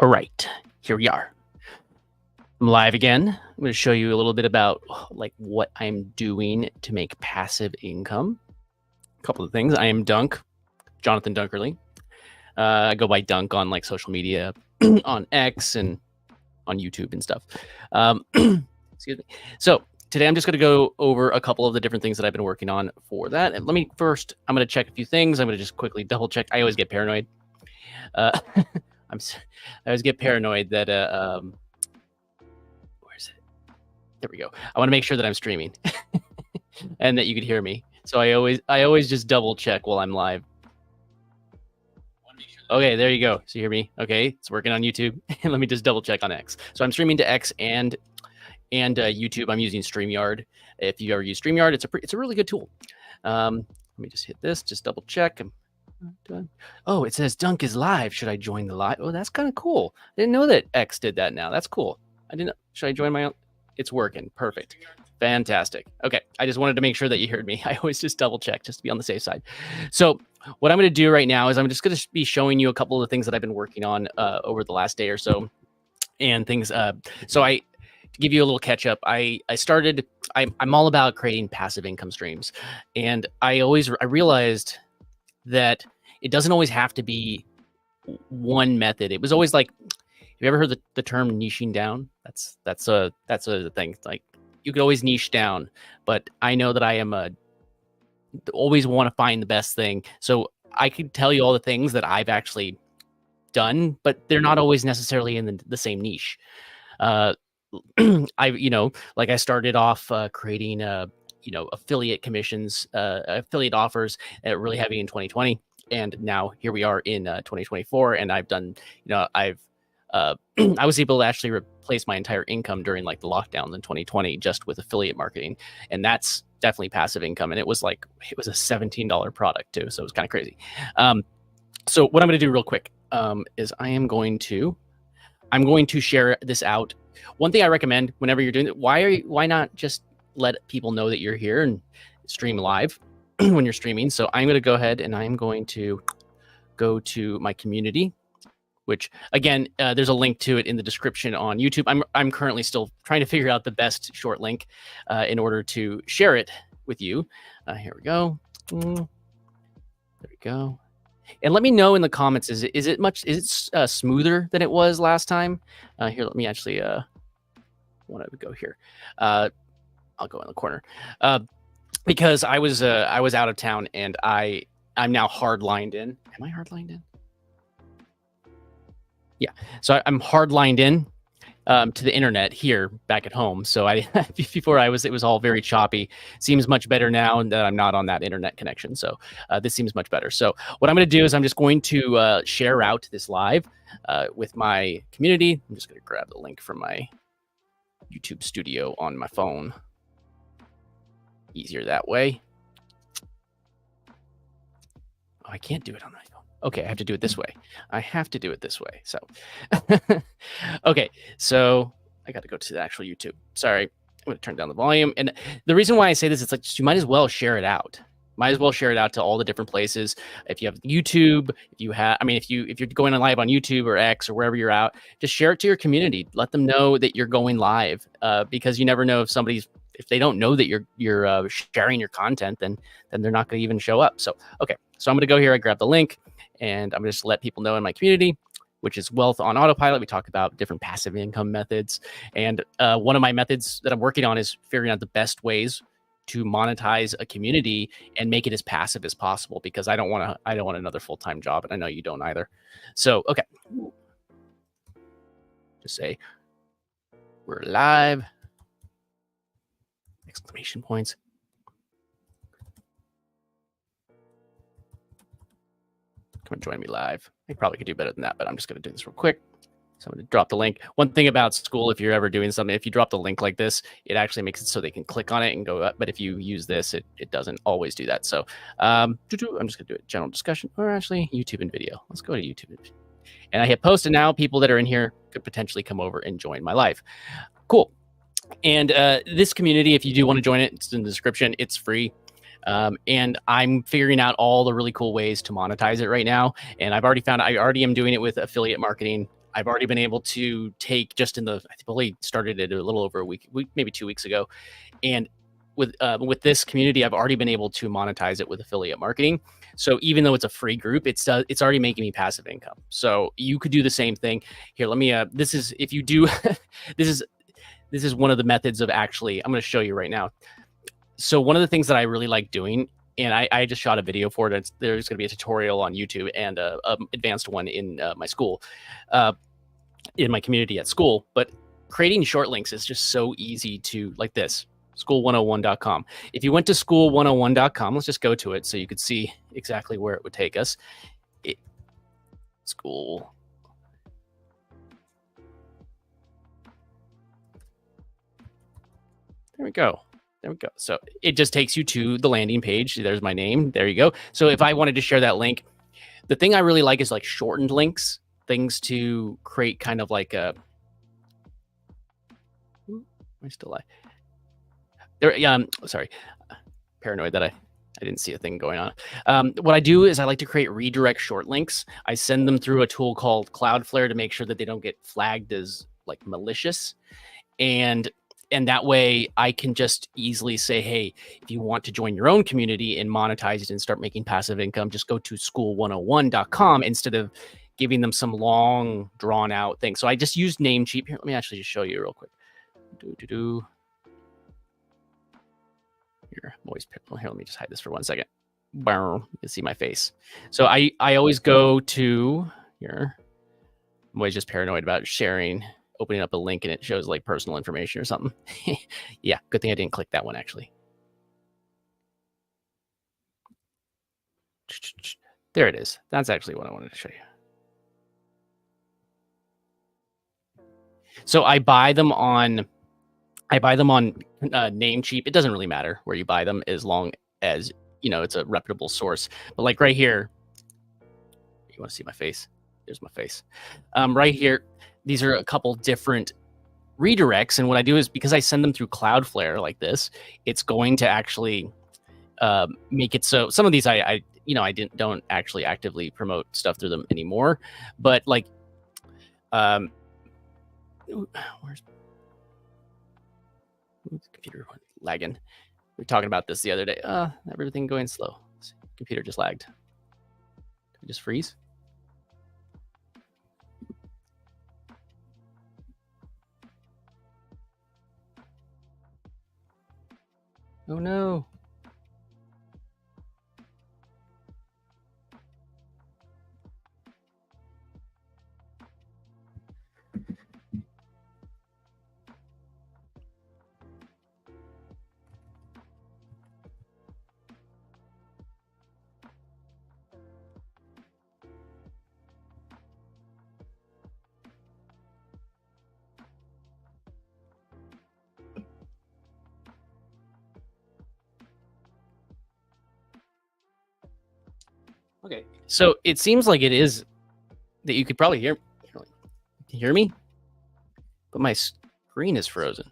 All right, here we are. I'm live again. I'm going to show you a little bit about like what I'm doing to make passive income. A couple of things. I am Dunk, Jonathan Dunkerly. I go by Dunk on like social media, on X and on YouTube and stuff. Excuse me. So today I'm just going to go over a couple of the different things that I've been working on for that. And I'm going to check a few things. I'm going to just quickly double check. I always get paranoid. I always get paranoid that where's it? There we go. I want to make sure that I'm streaming and that you could hear me. So I always just double check while I'm live. Okay, there you go. So you hear me? Okay, it's working on YouTube. Let me just double check on X. So I'm streaming to X and YouTube. I'm using StreamYard. If you ever use StreamYard, it's a really good tool. Let me just hit this. Just double check. Oh, it says Dunk is live. Should I join the live? Oh, that's kind of cool. I didn't know that X did that now. That's cool. I didn't. Should I join my own? It's working. Perfect. Fantastic. Okay. I just wanted to make sure that you heard me. I always just double check just to be on the safe side. So what I'm going to do right now is I'm just going to be showing you a couple of the things that I've been working on over the last day or so and things. To give you a little catch up, I'm all about creating passive income streams. And I realized that it doesn't always have to be one method. It was always like, have you ever heard the term niching down? That's a thing. Like you could always niche down, but I know that I am always want to find the best thing. So I could tell you all the things that I've actually done, but they're not always necessarily in the same niche. I started off creating affiliate commissions, affiliate offers really heavy in 2020. And now here we are in 2024. And I've done, I was able to actually replace my entire income during like the lockdowns in 2020 just with affiliate marketing. And that's definitely passive income. And it was a $17 product too. So it was kind of crazy. So what I'm going to do real quick is I'm going to share this out. One thing I recommend whenever you're doing it, why not just let people know that you're here and stream live when you're streaming. So I'm going to go ahead and I'm going to go to my community, which again, there's a link to it in the description on YouTube. I'm currently still trying to figure out the best short link in order to share it with you. Here we go. There we go. And let me know in the comments, is it smoother than it was last time? Here, let me actually, want to go here. I'll go in the corner because I was out of town and I'm now hard-lined in. Am I hard-lined in? Yeah. So I'm hard-lined in to the internet here back at home. So before it was all very choppy. Seems much better now that I'm not on that internet connection. So this seems much better. So what I'm going to do is I'm just going to share out this live with my community. I'm just going to grab the link from my YouTube studio on my phone. Easier that way. Oh, I can't do it on my phone. Okay, I have to do it this way. So, okay, so I got to go to the actual YouTube. Sorry, I'm going to turn down the volume. And the reason why I say this, it's like you might as well share it out. Might as well share it out to all the different places. If you have YouTube, if you're going live on YouTube or X or wherever you're out, just share it to your community. Let them know that you're going live because you never know if they don't know that you're sharing your content, then they're not going to even show up. So, okay. So I'm going to go here. I grab the link and I'm going to just let people know in my community, which is Wealth on Autopilot. We talk about different passive income methods. And one of my methods that I'm working on is figuring out the best ways to monetize a community and make it as passive as possible because I don't want another full-time job. And I know you don't either. So, okay. Just say we're live. Exclamation points. Come and join me live. I probably could do better than that, but I'm just going to do this real quick. So I'm going to drop the link. One thing about school, if you're ever doing something, if you drop the link like this, it actually makes it so they can click on it and go up. But if you use this, it doesn't always do that. So I'm just going to do a general discussion, or actually YouTube and video. Let's go to YouTube. And I hit post, and now people that are in here could potentially come over and join my live. Cool. And this community, if you do want to join it, it's in the description. It's free. And I'm figuring out all the really cool ways to monetize it right now. And I already am doing it with affiliate marketing. I've already been able to take just in the I believe started it a little over a week, maybe 2 weeks ago, and with this community, I've already been able to monetize it with affiliate marketing. So even though it's a free group, it's already making me passive income. So you could do the same thing. Here, let me. This is if you do. this is this is one of the methods of actually. I'm going to show you right now. So one of the things that I really like doing, and I just shot a video for it. There's going to be a tutorial on YouTube and a advanced one in my school, in my community at school. But creating short links is just so easy to like this. School101.com. If you went to school101.com, let's just go to it so you could see exactly where it would take us. School. There we go. There we go. So it just takes you to the landing page. There's my name. There you go. So if I wanted to share that link, the thing I really like is like shortened links, things to create kind of like a. Am I still alive? There, yeah, sorry, paranoid that I didn't see a thing going on. What I do is I like to create redirect short links. I send them through a tool called Cloudflare to make sure that they don't get flagged as like malicious. And that way I can just easily say, hey, if you want to join your own community and monetize it and start making passive income, just go to school101.com instead of giving them some long drawn out thing. So I just use Namecheap. Here, let me actually just show you real quick. Here, let me just hide this for 1 second. You can see my face. So I always go to here. I'm always just paranoid about opening up a link and it shows like personal information or something. Yeah, good thing I didn't click that one actually. There it is. That's actually what I wanted to show you. So I buy them on Namecheap. It doesn't really matter where you buy them as long as, it's a reputable source. But like right here, you want to see my face? There's my face. Right here, these are a couple different redirects. And what I do is because I send them through Cloudflare like this, it's going to actually make it so some of these I don't actually actively promote stuff through them anymore. But like, where's the computer lagging? We were talking about this the other day. Everything going slow. Computer just lagged. Did it just freeze? Oh no. Okay, so it seems like it is that you could probably hear me, but my screen is frozen.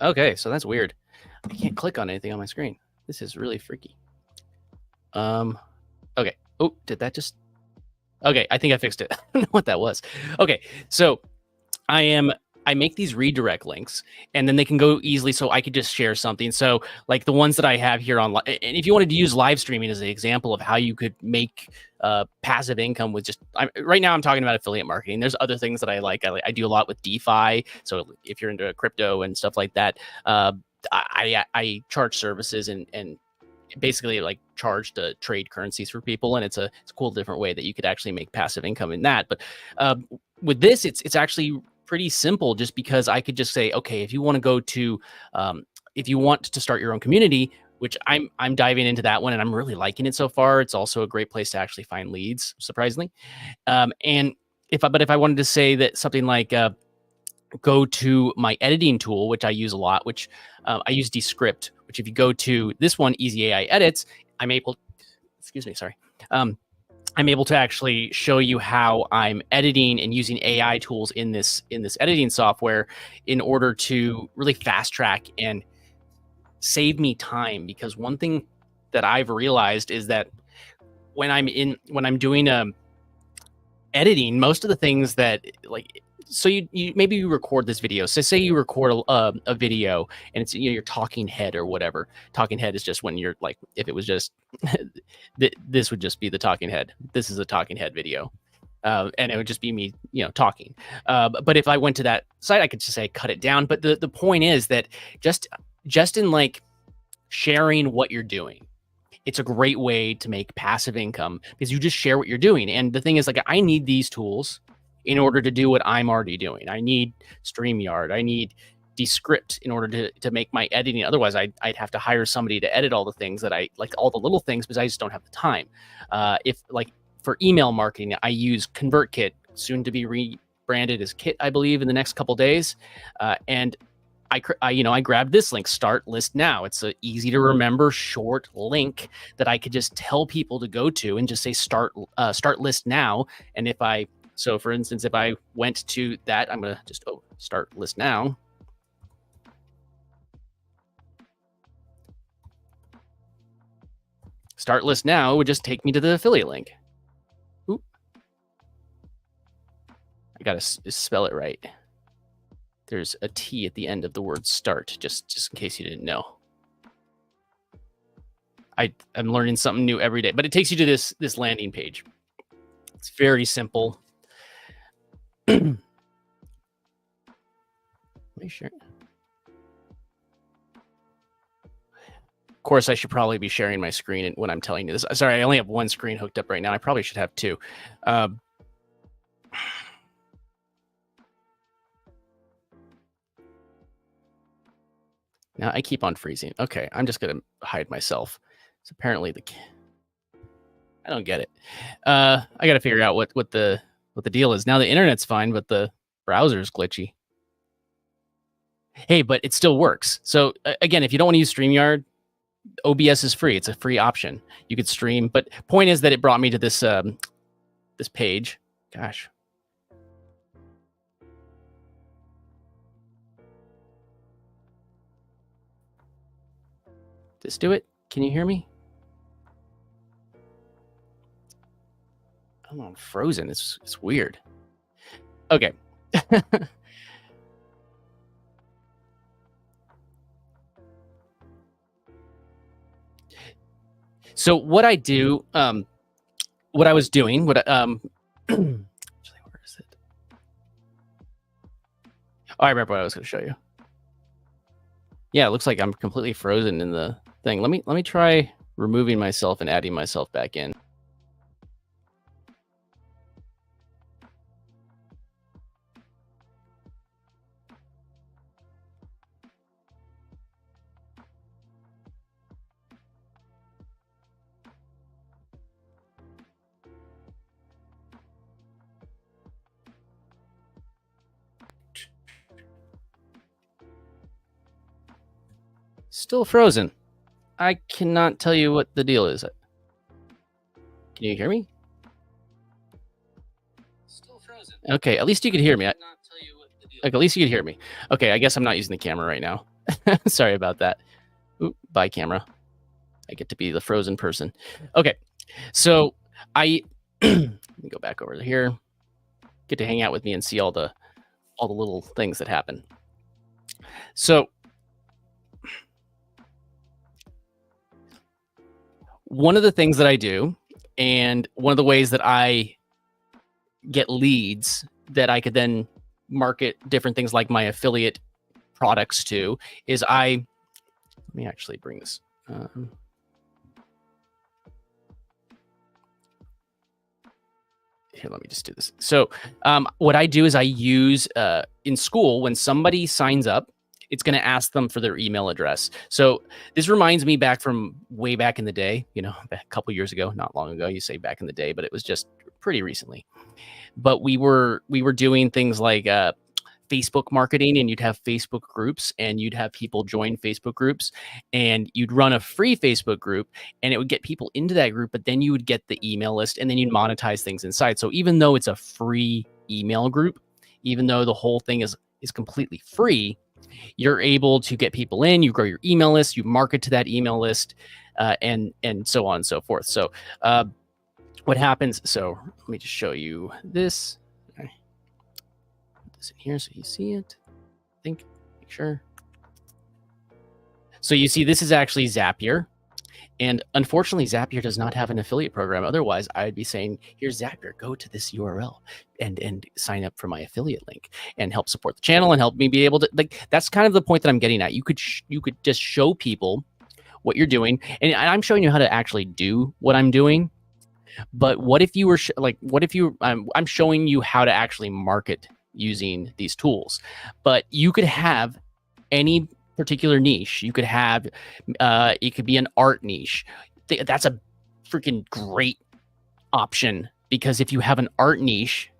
Okay, so that's weird. I can't click on anything on my screen. This is really freaky. Okay. Oh, did that just? Okay, I think I fixed it. I don't know what that was. Okay, so I make these redirect links and then they can go easily. So I could just share something. So like the ones that I have here on, and if you wanted to use live streaming as an example of how you could make passive income with right now I'm talking about affiliate marketing. There's other things that I like. I do a lot with DeFi. So if you're into crypto and stuff like that, I charge services and basically like charge to trade currencies for people. And it's a cool different way that you could actually make passive income in that. But with this, it's actually pretty simple just because I could just say, okay, if you want to go to, if you want to start your own community, which I'm diving into that one and I'm really liking it so far. It's also a great place to actually find leads, surprisingly. And if I wanted to say that something like, go to my editing tool, which I use a lot, which I use Descript, which if you go to this one, Easy AI Edits, I'm able to actually show you how I'm editing and using AI tools in this editing software in order to really fast track and save me time. Because one thing that I've realized is that when I'm doing editing, most of the things that like, so you maybe you record this video. So say you record a video and it's, you know, your talking head or whatever. Talking head is just when you're like, if it was just this would just be the talking head. This is a talking head video. And it would just be me, you know, talking. But if I went to that site, I could just say cut it down. But the point is that just in like sharing what you're doing, it's a great way to make passive income because you just share what you're doing. And the thing is, like, I need these tools in order to do what I'm already doing. I need StreamYard. I need Descript in order to make my editing. Otherwise, I'd have to hire somebody to edit all the things that I like, all the little things, because I just don't have the time. If like for email marketing, I use ConvertKit, soon to be rebranded as Kit, I believe, in the next couple days. And I grabbed this link, start list now. It's an easy to remember short link that I could just tell people to go to and just say start list now. And so for instance, if I went to that, I'm gonna just start list now. Start list now would just take me to the affiliate link. Oop. I gotta spell it right. There's a T at the end of the word start, just in case you didn't know. I'm learning something new every day, but it takes you to this landing page. It's very simple. Let me share. Of course, I should probably be sharing my screen when I'm telling you this. Sorry, I only have one screen hooked up right now. I probably should have two. Now I keep on freezing. Okay, I'm just gonna hide myself. It's apparently I don't get it. I gotta figure out what the deal is. Now the internet's fine, but the browser's glitchy. Hey, but it still works. So again, if you don't want to use StreamYard, OBS is free. It's a free option. You could stream, but point is that it brought me to this this page. Gosh. Just do it. Can you hear me? I'm frozen. It's weird. Okay. So what I do, what I was doing, actually, where is it? Oh, I remember what I was going to show you. Yeah, it looks like I'm completely frozen in the thing. Let me try removing myself and adding myself back in. Still frozen. I cannot tell you what the deal is. Can you hear me? Still frozen. Okay, at least you could hear me. Like, at least you could hear me. Okay, I guess I'm not using the camera right now. Sorry about that. Oop, bye, camera. I get to be the frozen person. Okay, so let me go back over here. Get to hang out with me and see all the little things that happen. So one of the things that I do, and one of the ways that I get leads that I could then market different things like my affiliate products to, is let me actually bring this. Here, let me just do this. So what I do is I use in school, when somebody signs up, it's going to ask them for their email address. So this reminds me back from way back in the day, a couple years ago, not long ago. You say back in the day, but it was just pretty recently. But we were doing things like Facebook marketing, and you'd have Facebook groups, and you'd have people join Facebook groups, and you'd run a free Facebook group, and it would get people into that group, but then you would get the email list, and then you'd monetize things inside. So even though it's a free email group, even though the whole thing is completely free, you're able to get people in, you grow your email list, you market to that email list, and so on and so forth. So what happens, so let me just show you this. Okay. Put this in here so you see it. I think, make sure. So you see, this is actually Zapier. And unfortunately, Zapier does not have an affiliate program. Otherwise, I'd be saying, here's Zapier, go to this URL and sign up for my affiliate link and help support the channel and help me be able to, like, that's kind of the point that I'm getting at. You could just show people what you're doing. And I'm showing you how to actually do what I'm doing. But what if you were I'm showing you how to actually market using these tools, but you could have any particular niche. You could have, it could be an art niche. That's a freaking great option, because if you have an art niche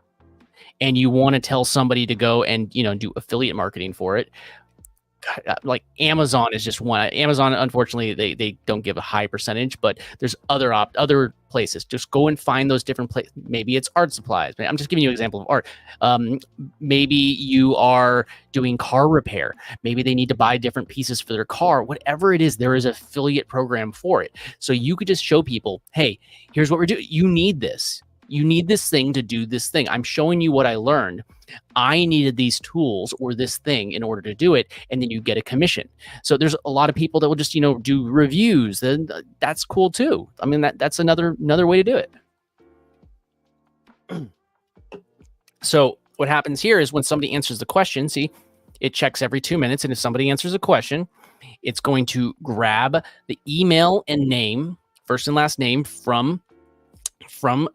and you want to tell somebody to go and, do affiliate marketing for it, like Amazon is just one. Amazon, unfortunately, they don't give a high percentage, but there's other places. Just go and find those different places. Maybe it's art supplies. I'm just giving you an example of art. Maybe you are doing car repair. Maybe they need to buy different pieces for their car. Whatever it is, there is an affiliate program for it. So you could just show people, hey, here's what we're doing. You need this. You need this thing to do this thing. I'm showing you what I learned. I needed these tools or this thing in order to do it, and then you get a commission. So there's a lot of people that will just, do reviews. Then that's cool too. I mean, that's another way to do it. So what happens here is when somebody answers the question, see, it checks every 2 minutes, and if somebody answers a question, it's going to grab the email and name, first and last name from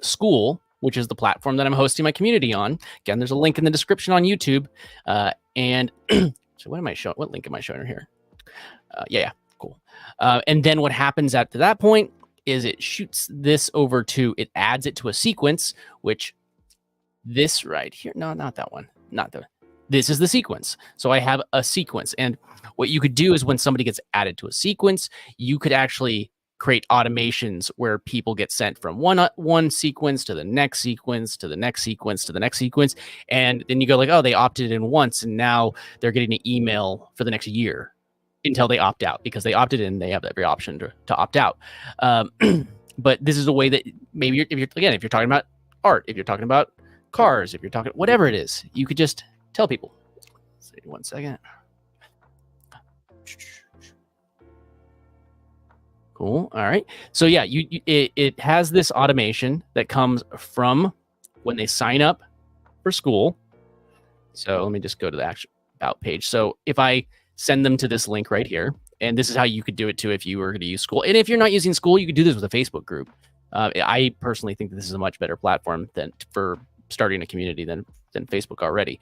school, which is the platform that I'm hosting my community on. Again, there's a link in the description on YouTube. And so what am I showing? What link am I showing here? Yeah, cool. And then what happens after that point is it shoots this over to, it adds it to a sequence, which this right here, no, not that one, this is the sequence. So I have a sequence. And what you could do is when somebody gets added to a sequence, you could actually create automations where people get sent from one sequence to the next sequence to the next sequence to the next sequence, and then you go like, oh, they opted in once, and now they're getting an email for the next year until they opt out, because they opted in. They have every option to opt out. But this is a way that maybe if you're talking about art, if you're talking about cars, if you're talking whatever it is, you could just tell people. Let's see, 1 second. Cool. All right. So yeah, it has this automation that comes from when they sign up for school. So let me just go to the actual about page. So if I send them to this link right here, and this is how you could do it too if you were going to use school. And if you're not using school, you could do this with a Facebook group. I personally think that this is a much better platform for starting a community than Facebook already.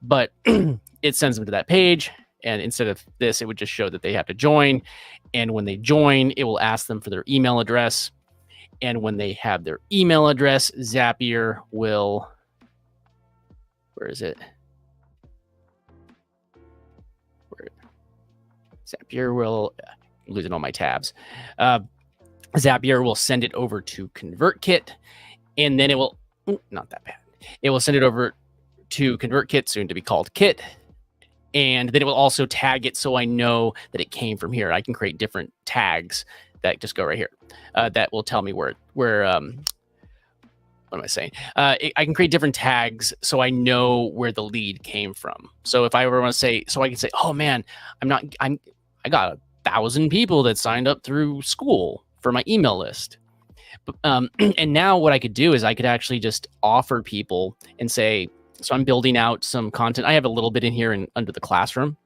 But it sends them to that page. And instead of this, it would just show that they have to join. And when they join, it will ask them for their email address. And when they have their email address, Zapier will, where is it? Zapier will, I'm losing all my tabs. Zapier will send it over to ConvertKit. And then it will, not that bad. It will send it over to ConvertKit, soon to be called Kit. And then it will also tag it so I know that it came from here. I can create different tags that just go right here. That will tell me where what am I saying? I can create different tags so I know where the lead came from. So if I ever want to say, so I can say, oh man, I got 1,000 people that signed up through school for my email list. And now what I could do is I could actually just offer people and say, so I'm building out some content. I have a little bit in here under the classroom.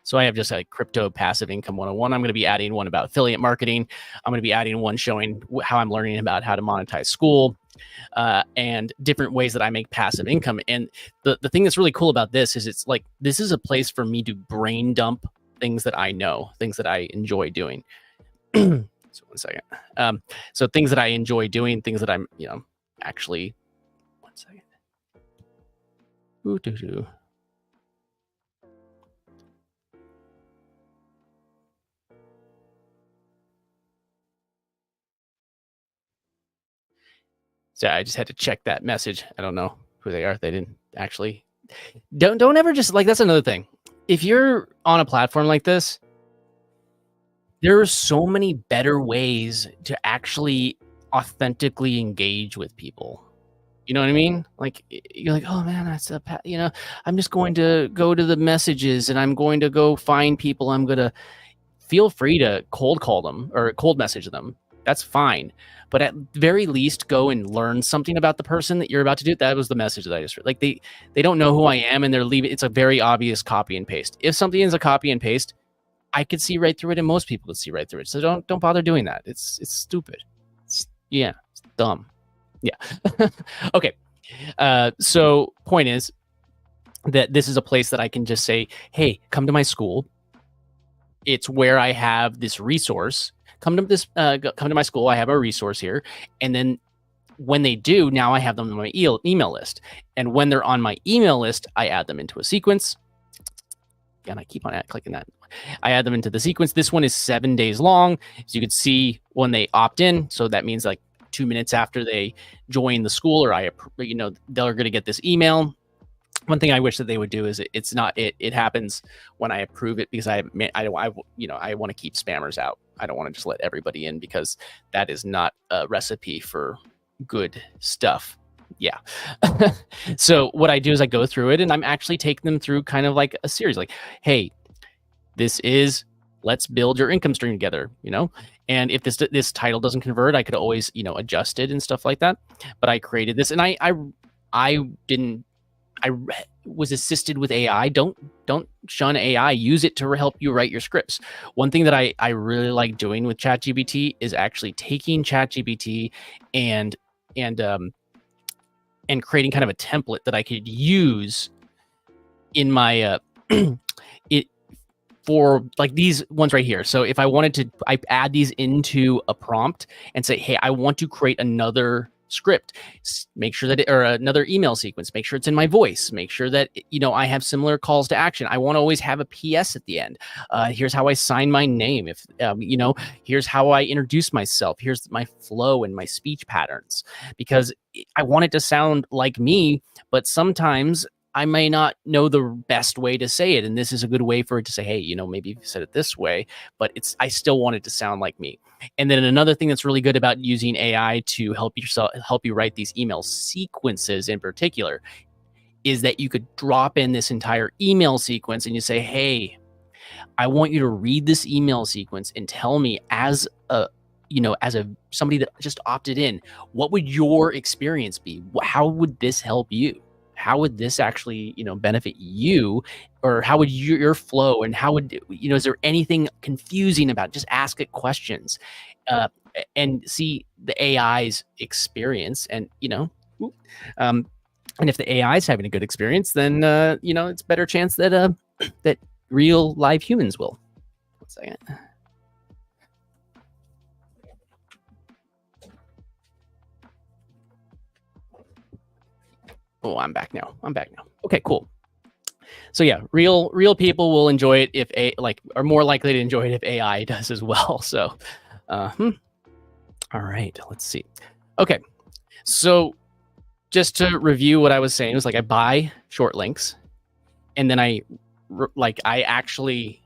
So I have just like crypto passive income 101. I'm going to be adding one about affiliate marketing. I'm going to be adding one showing how I'm learning about how to monetize school and different ways that I make passive income. And the thing that's really cool about this is it's like, this is a place for me to brain dump things that I know, things that I enjoy doing. So 1 second. So things that I enjoy doing, things that I'm, actually, 1 second. Ooh. So I just had to check that message. I don't know who they are. They didn't actually. Don't ever just like, that's another thing. If you're on a platform like this, there are so many better ways to actually authentically engage with people. You know what I mean? Like, you're like, "Oh, man, that's I'm just going to go to the messages, and I'm going to go find people. I'm gonna" feel free to cold call them or cold message them. That's fine. But at very least, go and learn something about the person that you're about to do. That was the message that I just read. Like, they don't know who I am, and they're leaving. It's a very obvious copy and paste. If something is a copy and paste, I could see right through it, and most people could see right through it. So don't bother doing that. It's stupid. It's dumb. Yeah. Okay. So point is that this is a place that I can just say, hey, come to my school. It's where I have this resource. Come to my school. I have a resource here, and then when they do, now I have them on my email list. And when they're on my email list, I add them into a sequence. And I keep on clicking that. I add them into the sequence. This one is 7 days long, as you can see when they opt in. So that means like 2 minutes after they join the school, or they're going to get this email. One thing I wish that they would do is it happens when I approve it, because I want to keep spammers out. I don't want to just let everybody in, because that is not a recipe for good stuff. Yeah. So what I do is I go through it, and I'm actually taking them through kind of like a series, like, hey, let's build your income stream together, and if this title doesn't convert, I could always, adjust it and stuff like that. But I created this, and I was assisted with AI. Don't shun AI. Use it to help you write your scripts. One thing that I really like doing with ChatGPT is actually taking ChatGPT and creating kind of a template that I could use in my it for like these ones right here. So if I wanted to, I add these into a prompt and say, hey, I want to create another script, make sure that or another email sequence, make sure it's in my voice, make sure that I have similar calls to action. I want to always have a PS at the end. Here's how I sign my name. If here's how I introduce myself. Here's my flow and my speech patterns, because I want it to sound like me, but sometimes I may not know the best way to say it. And this is a good way for it to say, hey, maybe you said it this way, but I still want it to sound like me. And then another thing that's really good about using AI to help you write these email sequences in particular is that you could drop in this entire email sequence and you say, hey, I want you to read this email sequence and tell me as somebody that just opted in, what would your experience be? How would this help you? How would this actually, benefit you, or how would your flow, and how would, is there anything confusing about it? Just ask it questions, and see the AI's experience, and, and if the AI is having a good experience, then, it's a better chance that, that real live humans will. 1 second. Oh, I'm back now. Okay, cool. So yeah, real people will enjoy it if are more likely to enjoy it if AI does as well. So, all right, let's see. Okay, so just to review what I was saying, it was like I buy short links, and then I actually,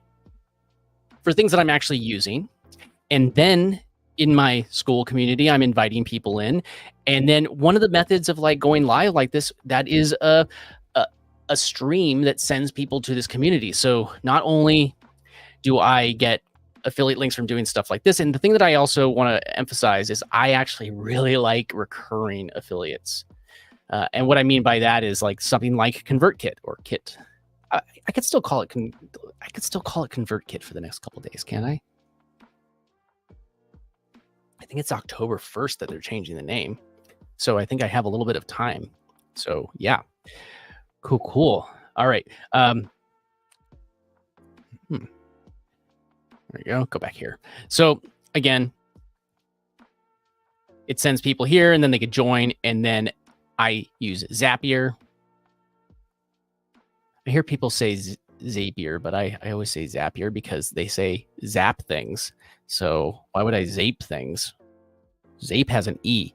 for things that I'm actually using, and then in my school community, I'm inviting people in. And then one of the methods of like going live like this, that is a stream that sends people to this community. So not only do I get affiliate links from doing stuff like this, and the thing that I also want to emphasize is I actually really like recurring affiliates. And what I mean by that is like something like ConvertKit or Kit. I could still call it ConvertKit for the next couple of days, can't I? I think it's October 1st that they're changing the name. So I think I have a little bit of time. So yeah, cool. All right. There you go. Go back here. So again, it sends people here, and then they could join, and then I use Zapier. I hear people say Zapier, but I always say Zapier because they say zap things. So why would I zape things? Zape has an E.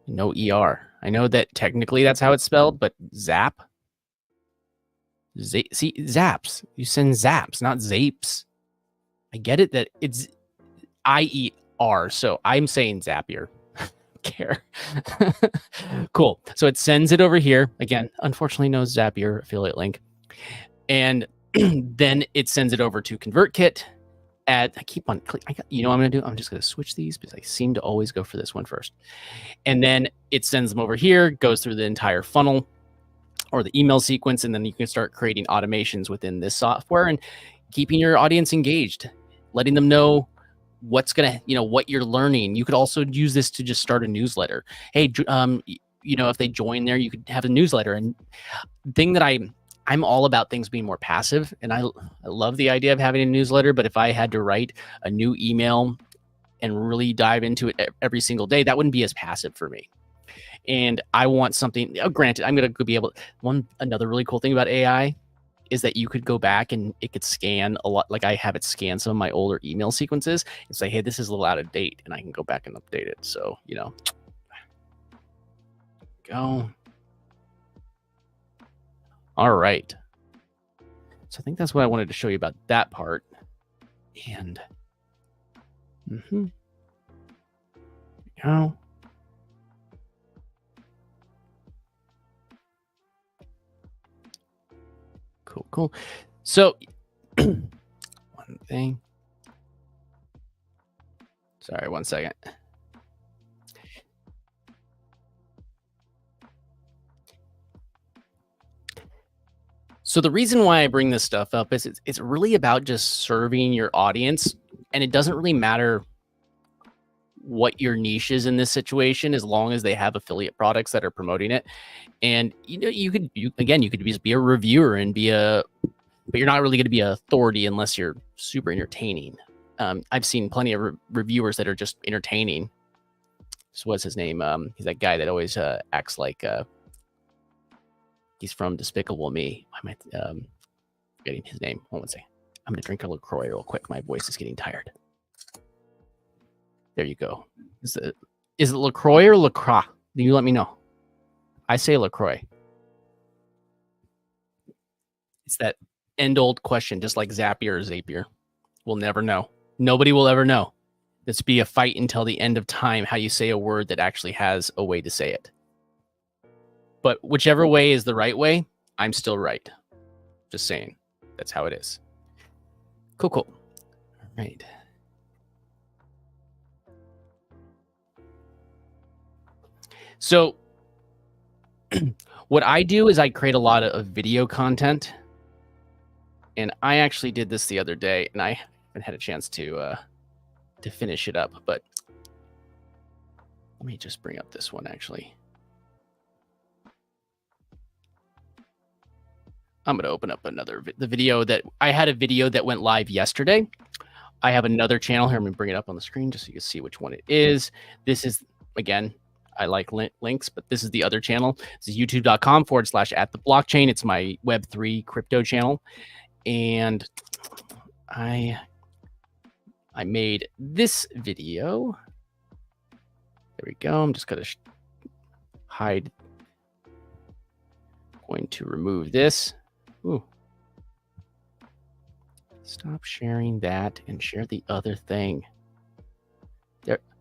No ER. I know that technically that's how it's spelled, but zap? See, zaps. You send zaps, not zapes. I get it that it's are. So I'm saying Zapier. Care. Cool. So it sends it over here. Again, unfortunately, no Zapier affiliate link. And then it sends it over to ConvertKit. I keep on click. You know what I'm going to do? I'm just going to switch these because I seem to always go for this one first. And then it sends them over here, goes through the entire funnel or the email sequence, and then you can start creating automations within this software and keeping your audience engaged, letting them know what's gonna, what you're learning. You could also use this to just start a newsletter. Hey, if they join there, you could have a newsletter. And thing that I'm all about things being more passive, and I love the idea of having a newsletter. But if I had to write a new email and really dive into it every single day, that wouldn't be as passive for me. And I want something. Granted, I'm going to be able. Another really cool thing about AI is that you could go back and it could scan a lot. Like I have it scan some of my older email sequences and say, hey, this is a little out of date, and I can go back and update it. So go. All right. So I think that's what I wanted to show you about that part. And go. Cool. So one thing. Sorry, 1 second. So the reason why I bring this stuff up is it's really about just serving your audience, and it doesn't really matter what your niche is in this situation, as long as they have affiliate products that are promoting it. And you could just be a reviewer and but you're not really going to be an authority unless you're super entertaining. I've seen plenty of reviewers that are just entertaining. So what's his name? He's that guy that always acts like he's from Despicable Me. I might getting his name. Hold on a second. I'm gonna drink a LaCroix real quick. My voice is getting tired. There you go. Is it LaCroix or LaCroix? You let me know. I say LaCroix. It's that end-old question, just like Zapier or Zapier. We'll never know. Nobody will ever know. This be a fight until the end of time, how you say a word that actually has a way to say it. But whichever way is the right way, I'm still right. Just saying. That's how it is. Cool. All right. So what I do is I create a lot of video content. And I actually did this the other day, and I haven't had a chance to finish it up. But let me just bring up this one, actually. I'm going to open up the video that I had a video that went live yesterday. I have another channel here. I'm going to bring it up on the screen just so you can see which one it is. This is, again, I like links, but this is the other channel. This is youtube.com/@the-blockchain. It's my Web3 crypto channel. And I made this video. There we go. I'm just going to hide. Going to remove this. Ooh. Stop sharing that and share the other thing.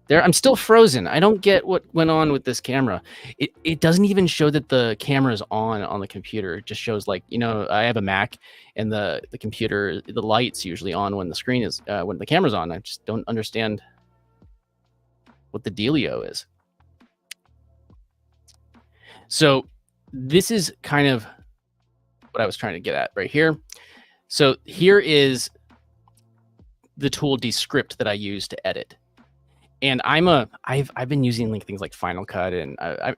There, I'm still frozen. I don't get what went on with this camera. It doesn't even show that the camera is on the computer. It just shows like, I have a Mac, and the computer, the light's usually on when the screen is, when the camera's on. I just don't understand what the dealio is. So this is kind of what I was trying to get at right here. So here is the tool Descript that I use to edit. And I've been using things like Final Cut, and I've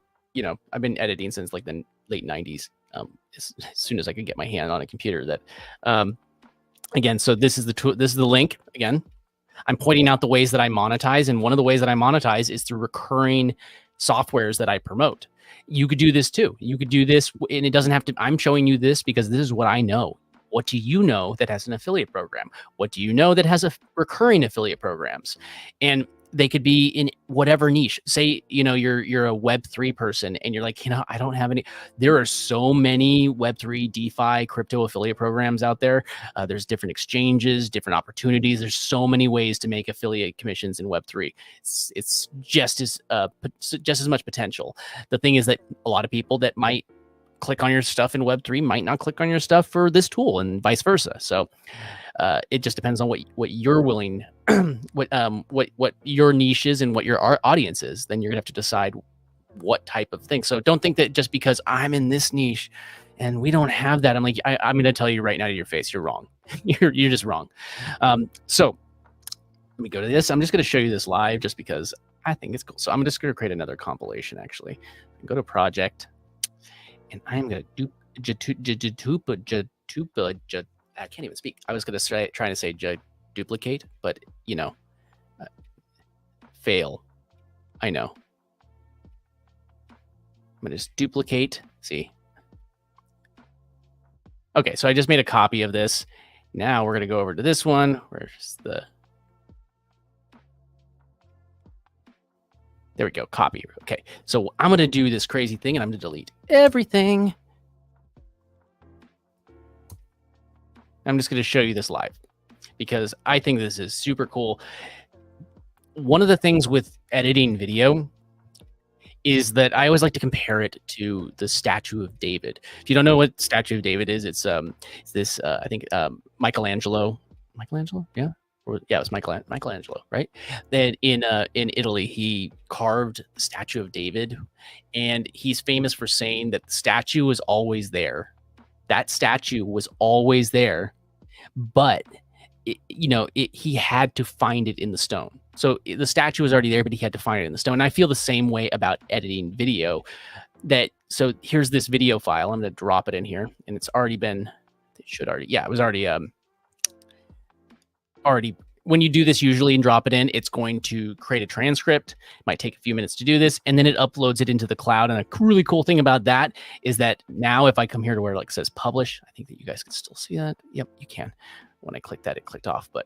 been editing since like the late 90s. As soon as I could get my hand on a computer. That again, so this is the tool. This is the link. Again, I'm pointing out the ways that I monetize, and one of the ways that I monetize is through recurring softwares that I promote. You could do this too. You could do this, and it doesn't have to. I'm showing you this because this is what I know. What do you know that has an affiliate program? What do you know that has a recurring affiliate programs? And they could be in whatever niche. Say, you're a Web3 person and you're like, I don't have any. There are so many Web3 DeFi crypto affiliate programs out there. There's different exchanges, different opportunities. There's so many ways to make affiliate commissions in Web3. It's just as much potential. The thing is that a lot of people that might click on your stuff in Web3 might not click on your stuff for this tool, and vice versa. So it just depends on what you're willing, what your niche is and what your audience is. Then you're gonna have to decide what type of thing. So don't think that just because I'm in this niche and we don't have that, I'm like, I'm gonna tell you right now to your face, you're wrong. you're just wrong. So let me go to this. I'm just gonna show you this live just because I think it's cool. So I'm just gonna create another compilation actually. Go to project, and I'm gonna do I can't even speak. I was going to try to say duplicate, but fail. I know. I'm going to just duplicate. See. Okay, so I just made a copy of this. Now we're going to go over to this one. Where's the... There we go, copy. Okay, so I'm going to do this crazy thing, and I'm going to delete everything. I'm just going to show you this live because I think this is super cool. One of the things with editing video is that I always like to compare it to the Statue of David. If you don't know what Statue of David is, it's this I think Michelangelo, yeah, it was Michelangelo, right? Then in Italy, he carved the Statue of David, and he's famous for saying that the statue was always there. That statue was always there, but he had to find it in the stone. So the statue was already there, but he had to find it in the stone. And I feel the same way about editing video. So here's this video file. I'm going to drop it in here, and it's already been. It was already. When you do this usually and drop it in, it's going to create a transcript. It might take a few minutes to do this, and then it uploads it into the cloud. And a really cool thing about that is that now if I come here to where it says publish, I think that you guys can still see that. Yep, you can. When I click that, it clicked off. But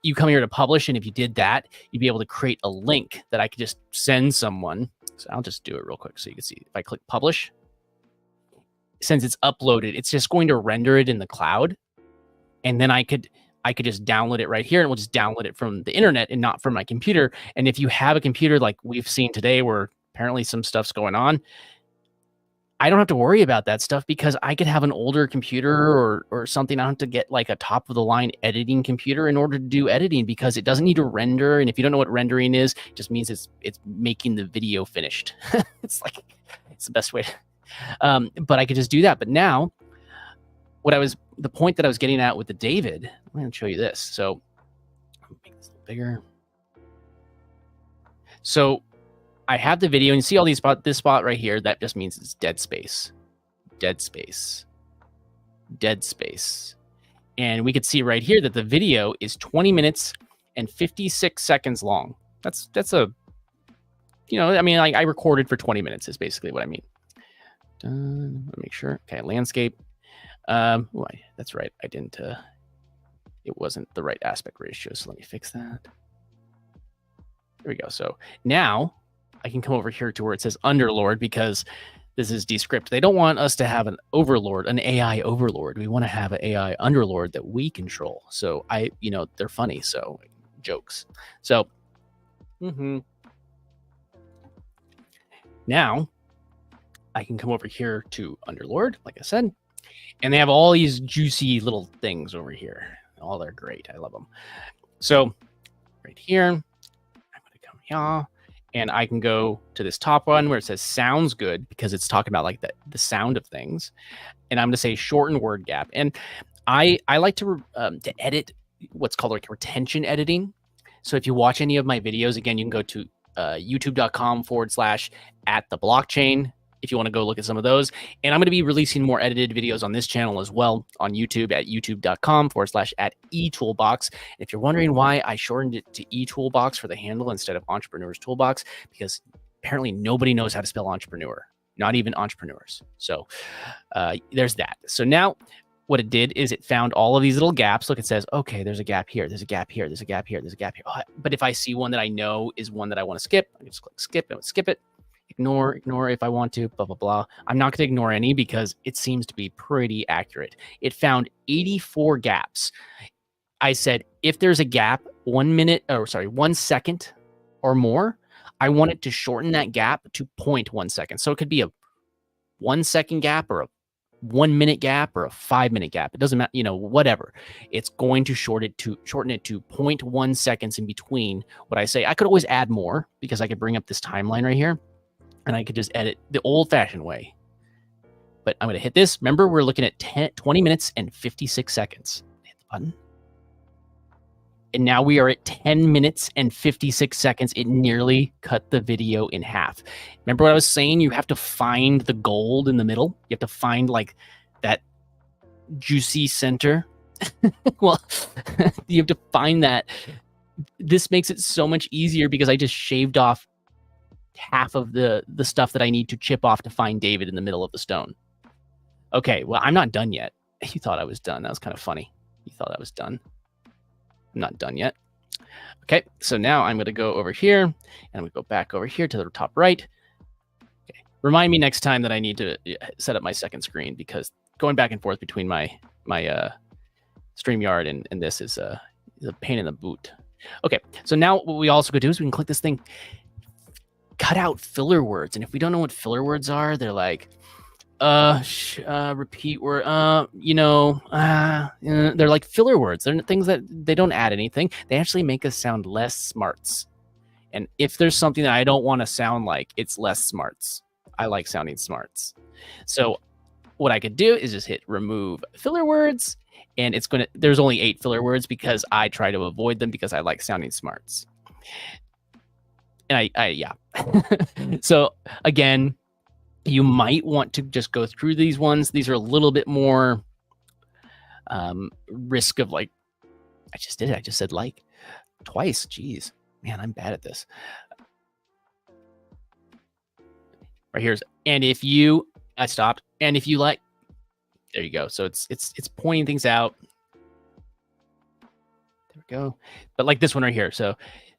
you come here to publish, and if you did that, you'd be able to create a link that I could just send someone. So I'll just do it real quick so you can see. If I click publish, since it's uploaded, it's just going to render it in the cloud, and then I could just download it right here, and we'll just download it from the internet and not from my computer. And if you have a computer like we've seen today where apparently some stuff's going on, I don't have to worry about that stuff because I could have an older computer or something. I don't have to get like a top of the line editing computer in order to do editing because it doesn't need to render. And if you don't know what rendering is, it just means it's making the video finished. It's the best way. But I could just do that. But now the point that I was getting at with the David, I'm going to show you this. So I'll make this a little bigger. So I have the video, and you see all these this spot right here. That just means it's dead space, dead space, dead space. And we could see right here that the video is 20 minutes and 56 seconds long. That's I recorded for 20 minutes is basically what I mean. Let me make sure. Okay, landscape. That's right. I didn't. It wasn't the right aspect ratio. So let me fix that. There we go. So now I can come over here to where it says Underlord because this is Descript. They don't want us to have an overlord, an AI overlord. We want to have an AI underlord that we control. So they're funny. So jokes. So now I can come over here to Underlord, like I said. And they have all these juicy little things over here. Oh, they're great. I love them. So right here, I'm going to come here, and I can go to this top one where it says sounds good because it's talking about like the sound of things. And I'm going to say shorten word gap. And I like to edit what's called like retention editing. So if you watch any of my videos, again, you can go to youtube.com/@theblockchain. If you want to go look at some of those. And I'm going to be releasing more edited videos on this channel as well on YouTube at youtube.com/@eToolbox. And if you're wondering why I shortened it to eToolbox for the handle instead of Entrepreneur's Toolbox, because apparently nobody knows how to spell entrepreneur, not even entrepreneurs. So there's that. So now what it did is it found all of these little gaps. Look, it says, okay, there's a gap here, there's a gap here, there's a gap here, there's a gap here. Oh, but if I see one that I know is one that I want to skip, I can just click skip and skip it. Ignore if I want to, blah, blah, blah. I'm not going to ignore any because it seems to be pretty accurate. It found 84 gaps. I said, if there's a gap 1 second or more, I want it to shorten that gap to 0.1 second. So it could be a 1 second gap or a 1 minute gap or a 5 minute gap. It doesn't matter, whatever. It's going to shorten it to 0.1 seconds in between what I say. I could always add more because I could bring up this timeline right here and I could just edit the old fashioned way. But I'm going to hit this. Remember, we're looking at 20 minutes and 56 seconds. Hit the button. And now we are at 10 minutes and 56 seconds. It nearly cut the video in half. Remember what I was saying? You have to find the gold in the middle. You have to find like that juicy center. Well, you have to find that. This makes it so much easier because I just shaved off half of the stuff that I need to chip off to find David in the middle of the stone. Okay, well, I'm not done yet. You thought I was done. That was kind of funny. You thought I was done. I'm not done yet. Okay, so now I'm going to go over here and I'm going to go back over here to the top right. Okay. Remind me next time that I need to set up my second screen because going back and forth between my StreamYard and this is a pain in the boot. Okay, so now what we also could do is we can click this thing, cut out filler words. And if we don't know what filler words are, they're like, repeat word, they're like filler words. They're things that they don't add anything. They actually make us sound less smarts. And if there's something that I don't want to sound like, it's less smarts. I like sounding smarts. So what I could do is just hit remove filler words. And there's only 8 filler words because I try to avoid them because I like sounding smarts. And yeah. So again, you might want to just go through these ones. These are a little bit more risk of like, I just did it. I just said like twice. Jeez, man, I'm bad at this. Right here's, and if you, I stopped. And if you like, there you go. So it's pointing things out. There we go. But like this one right here. So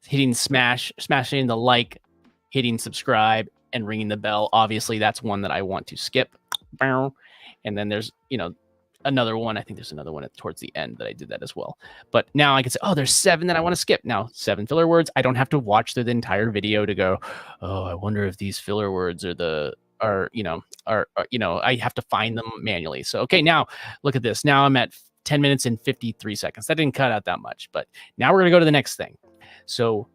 hitting smashing the like, hitting subscribe, and ringing the bell. Obviously, that's one that I want to skip. And then there's, another one. I think there's another one towards the end that I did that as well. But now I can say, oh, there's 7 that I want to skip. Now, 7 filler words. I don't have to watch through the entire video to go, oh, I wonder if these filler words I have to find them manually. So, okay, now look at this. Now I'm at 10 minutes and 53 seconds. That didn't cut out that much, but now we're going to go to the next thing. So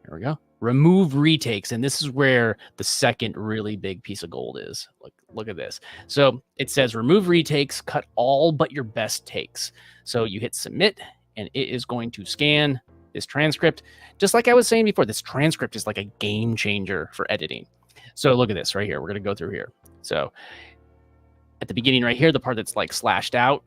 here we go. Remove retakes. And this is where the second really big piece of gold is. Look at this. So it says remove retakes, cut all but your best takes. So you hit submit and it is going to scan this transcript. Just like I was saying before, this transcript is like a game changer for editing. So look at this right here. We're going to go through here. So at the beginning right here, the part that's like slashed out,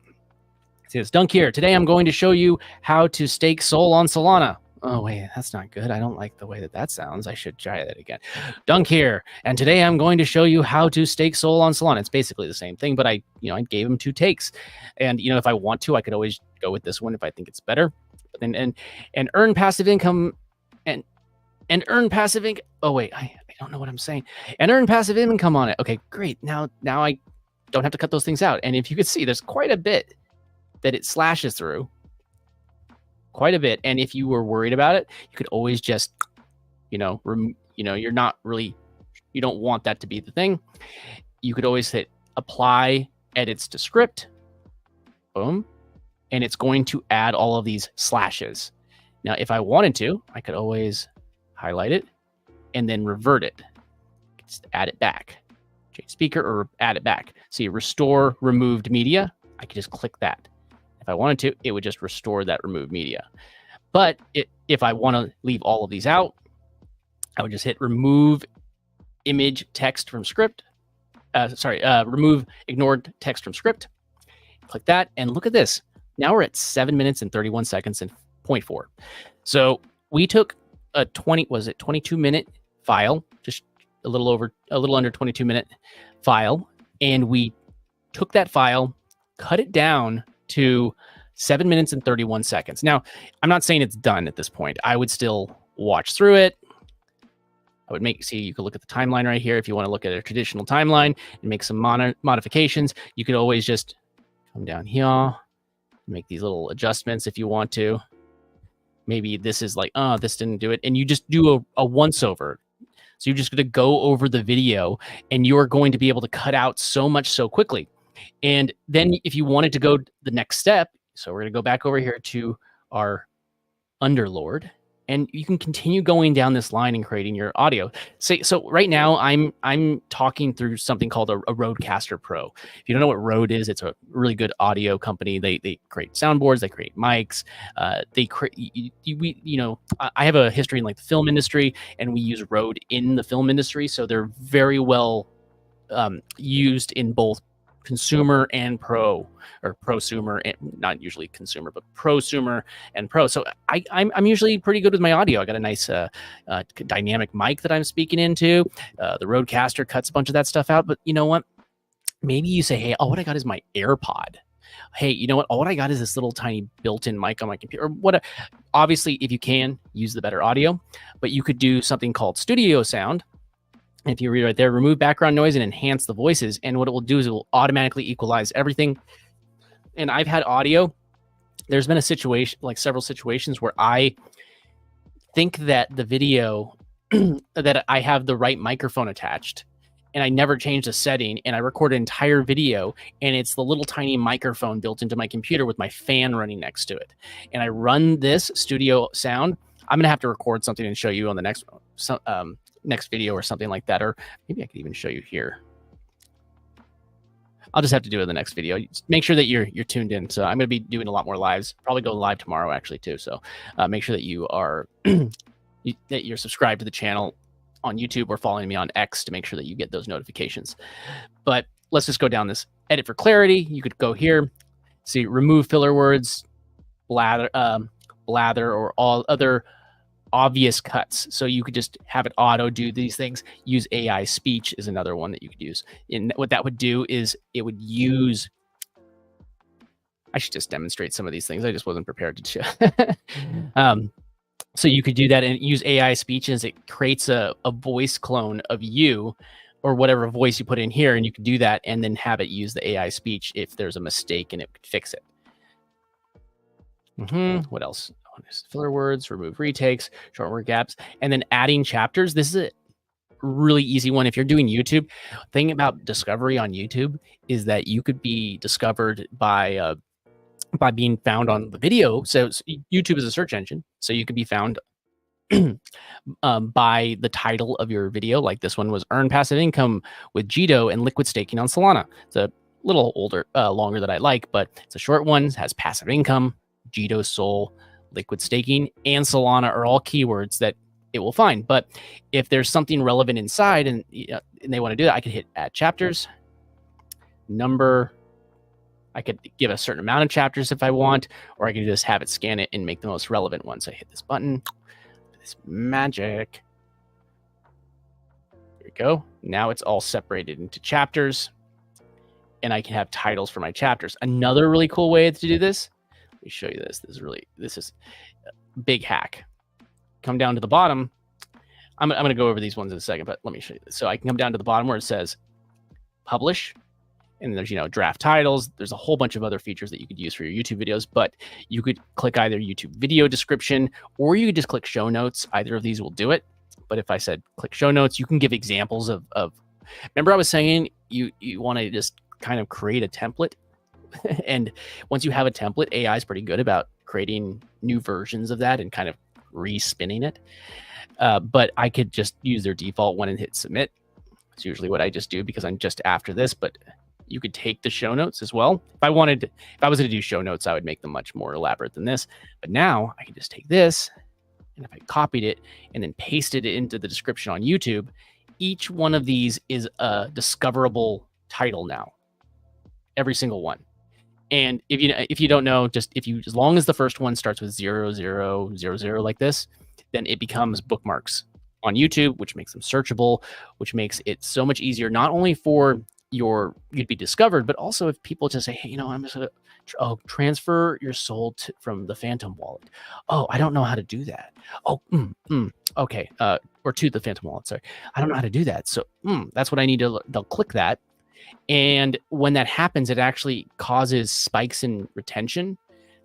it says, Dunk here. Today I'm going to show you how to stake Sol on Solana. Oh, wait, that's not good. I don't like the way that sounds. I should try that again. Dunk here. And today I'm going to show you how to stake Sol on Solana. It's basically the same thing, but I gave him 2 takes. And, if I want to, I could always go with this one if I think it's better. And earn passive income and earn passive income. Oh, wait, I don't know what I'm saying. And earn passive income on it. Okay, great. Now I don't have to cut those things out. And if you could see, there's quite a bit that it slashes through. Quite a bit. And if you were worried about it, you could always just, you're not really, you don't want that to be the thing. You could always hit apply edits to script. Boom. And it's going to add all of these slashes. Now, if I wanted to, I could always highlight it and then revert it. Just add it back. Change speaker or add it back. See, restore removed media. I could just click that. If I wanted to, it would just restore that removed media. But if I want to leave all of these out, I would just hit remove image text from script. Remove ignored text from script. Click that and look at this. Now we're at 7 minutes and 31 seconds and 0.4. So we took a 22-minute file, just a little under 22-minute file, and we took that file, cut it down to 7 minutes and 31 seconds. Now, I'm not saying it's done at this point. I would still watch through it. I would see, you could look at the timeline right here. If you want to look at a traditional timeline and make some modifications, you could always just come down here, make these little adjustments if you want to. Maybe this is like, oh, this didn't do it. And you just do a once over. So you're just going to go over the video and you're going to be able to cut out so much so quickly. And then if you wanted to go the next step, so we're going to go back over here to our Underlord, and you can continue going down this line and creating your audio. So right now I'm talking through something called a Rodecaster Pro. If you don't know what Rode is, it's a really good audio company. They create soundboards, they create mics. They create, I have a history in like the film industry, and we use Rode in the film industry, so they're very well used in both consumer and pro, or prosumer, and not usually consumer, but prosumer and pro. So I'm usually pretty good with my audio. I got a nice dynamic mic that I'm speaking into. The Rodecaster cuts a bunch of that stuff out. But you know what? Maybe you say, hey, all what I got is my AirPod. Hey, you know what? All what I got is this little tiny built-in mic on my computer. Or what? Obviously, if you can, use the better audio. But you could do something called Studio Sound. If you read right there, remove background noise and enhance the voices. And what it will do is it will automatically equalize everything. And I've had audio. There's been a situation, like several situations, where I think that the video, that I have the right microphone attached, and I never changed a setting, and I record an entire video, and it's the little tiny microphone built into my computer with my fan running next to it. And I run this Studio Sound. I'm going to have to record something and show you on the next video or something like that, or maybe I could even show you here. I'll just have to do it in the next video. Just make sure that you're tuned in. So I'm going to be doing a lot more lives, probably go live tomorrow actually too. So make sure that you are that you're subscribed to the channel on YouTube or following me on X to make sure that you get those notifications. But let's just go down this edit for clarity. You could go here, see remove filler words, blather, or all other obvious cuts. So you could just have it auto do these things. Use AI speech is another one that you could use. And what that would do is it would use, I should just demonstrate some of these things. I just wasn't prepared to show. So you could do that and use AI speech as it creates a voice clone of you or whatever voice you put in here. And you could do that and then have it use the AI speech if there's a mistake and it could fix it. What else? Filler words, remove retakes, short word gaps, and then adding chapters. This is a really easy one. If you're doing YouTube, thing about discovery on YouTube is that you could be discovered by being found on the video. So YouTube is a search engine, so you could be found by the title of your video. Like this one was Earn Passive Income with Jito and Liquid Staking on Solana. It's a little longer than I like, but it's a short one. It has passive income, Jito, Sol, Liquid Staking, and Solana are all keywords that it will find. But if there's something relevant inside and they want to do that, I could hit add chapters, number. I could give a certain amount of chapters if I want, or I could just have it scan it and make the most relevant ones. So I hit this button, this magic. There we go. Now it's all separated into chapters, and I can have titles for my chapters. Another really cool way to do this. Let me show you this. This is a big hack. Come down to the bottom. I'm going to go over these ones in a second, but let me show you this. So I can come down to the bottom where it says publish, and there's, draft titles. There's a whole bunch of other features that you could use for your YouTube videos, but you could click either YouTube video description, or you could just click show notes. Either of these will do it. But if I said click show notes, you can give examples of remember I was saying you want to just kind of create a template. And once you have a template, AI is pretty good about creating new versions of that and kind of re-spinning it. But I could just use their default one and hit submit. It's usually what I just do because I'm just after this, but you could take the show notes as well. If I was going to do show notes, I would make them much more elaborate than this. But now I can just take this, and if I copied it and then pasted it into the description on YouTube, each one of these is a discoverable title now. Every single one. And if you don't know, as long as the first one starts with 0000 like this, then it becomes bookmarks on YouTube, which makes them searchable, which makes it so much easier, not only for you'd be discovered, but also if people just say, hey, I'm just gonna transfer your soul from the Phantom wallet. Oh, I don't know how to do that. Oh, okay. Or to the Phantom wallet. Sorry, I don't know how to do that. So that's what I need to. They'll click that, and when that happens, it actually causes spikes in retention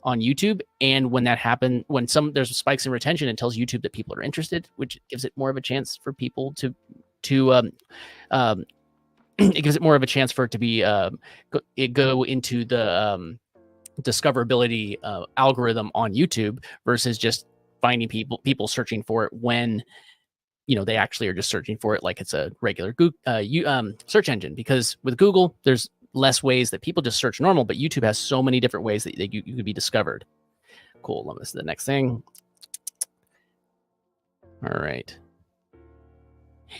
on YouTube. And when that happens, when there's spikes in retention, it tells YouTube that people are interested, which gives it more of a chance for people to it gives it more of a chance for it to be go into the discoverability algorithm on YouTube versus just finding people searching for it when they actually are just searching for it like it's a regular Google search engine. Because with Google, there's less ways that people just search normal, but YouTube has so many different ways that you could be discovered. Cool. Let me see the next thing. All right.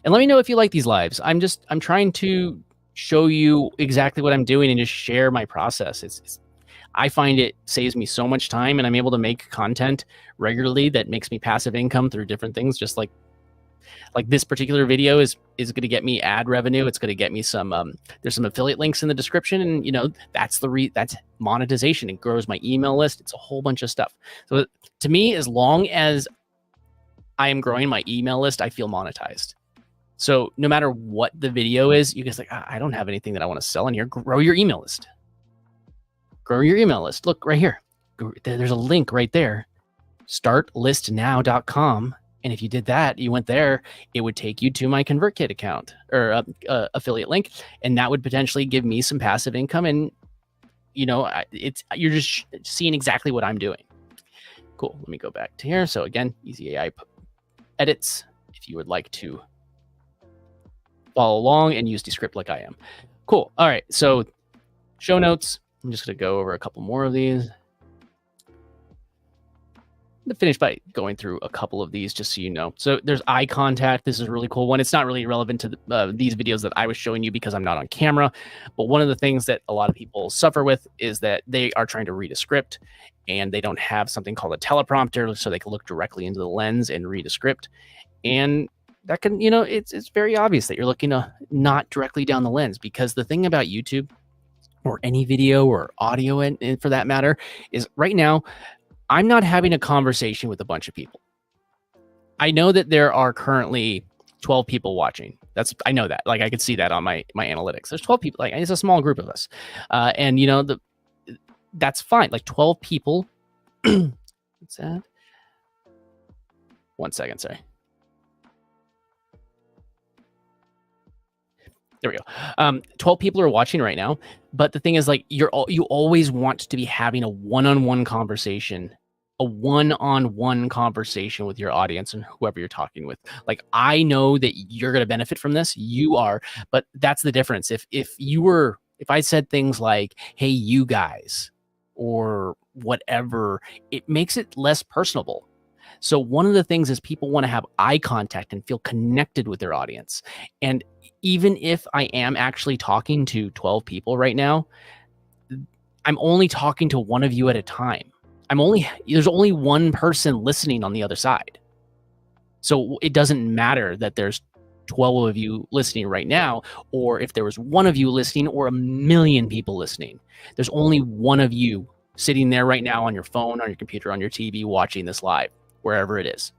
And let me know if you like these lives. I'm trying to show you exactly what I'm doing and just share my process. I find it saves me so much time, and I'm able to make content regularly that makes me passive income through different things. Just like this particular video is going to get me ad revenue. It's going to get me some, there's some affiliate links in the description, and that's that's monetization. It grows my email list. It's a whole bunch of stuff. So to me, as long as I am growing my email list, I feel monetized. So no matter what the video is, you guys like, I don't have anything that I want to sell in here. Grow your email list. Grow your email list. Look right here. There's a link right there. Startlistnow.com. And if you did that, you went there, it would take you to my ConvertKit account or affiliate link. And that would potentially give me some passive income. And, you're just seeing exactly what I'm doing. Cool. Let me go back to here. So again, Easy AI edits. If you would like to follow along and use Descript like I am. Cool. All right. So show notes. I'm just going to go over a couple more of these. I'm going to finish by going through a couple of these just so you know. So there's eye contact. This is a really cool one. It's not really relevant to these videos that I was showing you because I'm not on camera. But one of the things that a lot of people suffer with is that they are trying to read a script and they don't have something called a teleprompter so they can look directly into the lens and read a script. And that can, it's very obvious that you're looking not directly down the lens, because the thing about YouTube or any video or audio, and for that matter, is right now, I'm not having a conversation with a bunch of people. I know that there are currently 12 people watching. I know that. Like I could see that on my analytics. There's 12 people. Like it's a small group of us, and that's fine. Like 12 people. What's that? 1 second. Sorry. There we go. 12 people are watching right now. But the thing is, like, you always want to be having a one-on-one conversation, with your audience and whoever you're talking with. Like, I know that you're going to benefit from this. You are, but that's the difference. If I said things like, hey, you guys, or whatever, it makes it less personable. So one of the things is people want to have eye contact and feel connected with their audience. And even if I am actually talking to 12 people right now, I'm only talking to one of you at a time. There's only one person listening on the other side. So it doesn't matter that there's 12 of you listening right now, or if there was one of you listening or a million people listening. There's only one of you sitting there right now on your phone, on your computer, on your TV, watching this live, wherever it is.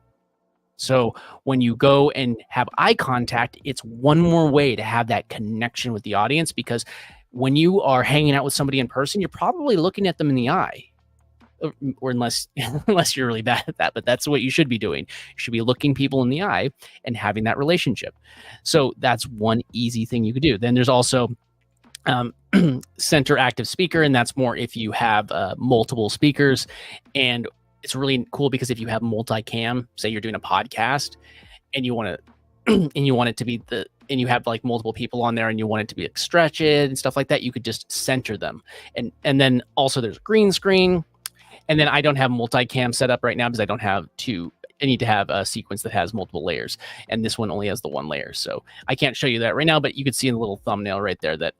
So when you go and have eye contact, it's one more way to have that connection with the audience, because when you are hanging out with somebody in person, you're probably looking at them in the eye, or unless you're really bad at that, but that's what you should be doing. You should be looking people in the eye and having that relationship. So that's one easy thing you could do. Then there's also center active speaker, and that's more if you have multiple speakers. And it's really cool because if you have multicam, say you're doing a podcast and you want to and you have like multiple people on there and you want it to be like stretched and stuff like that, you could just center them. And then also there's a green screen. And then I don't have multicam set up right now because I need to have a sequence that has multiple layers. And this one only has the one layer. So I can't show you that right now, but you could see in the little thumbnail right there that,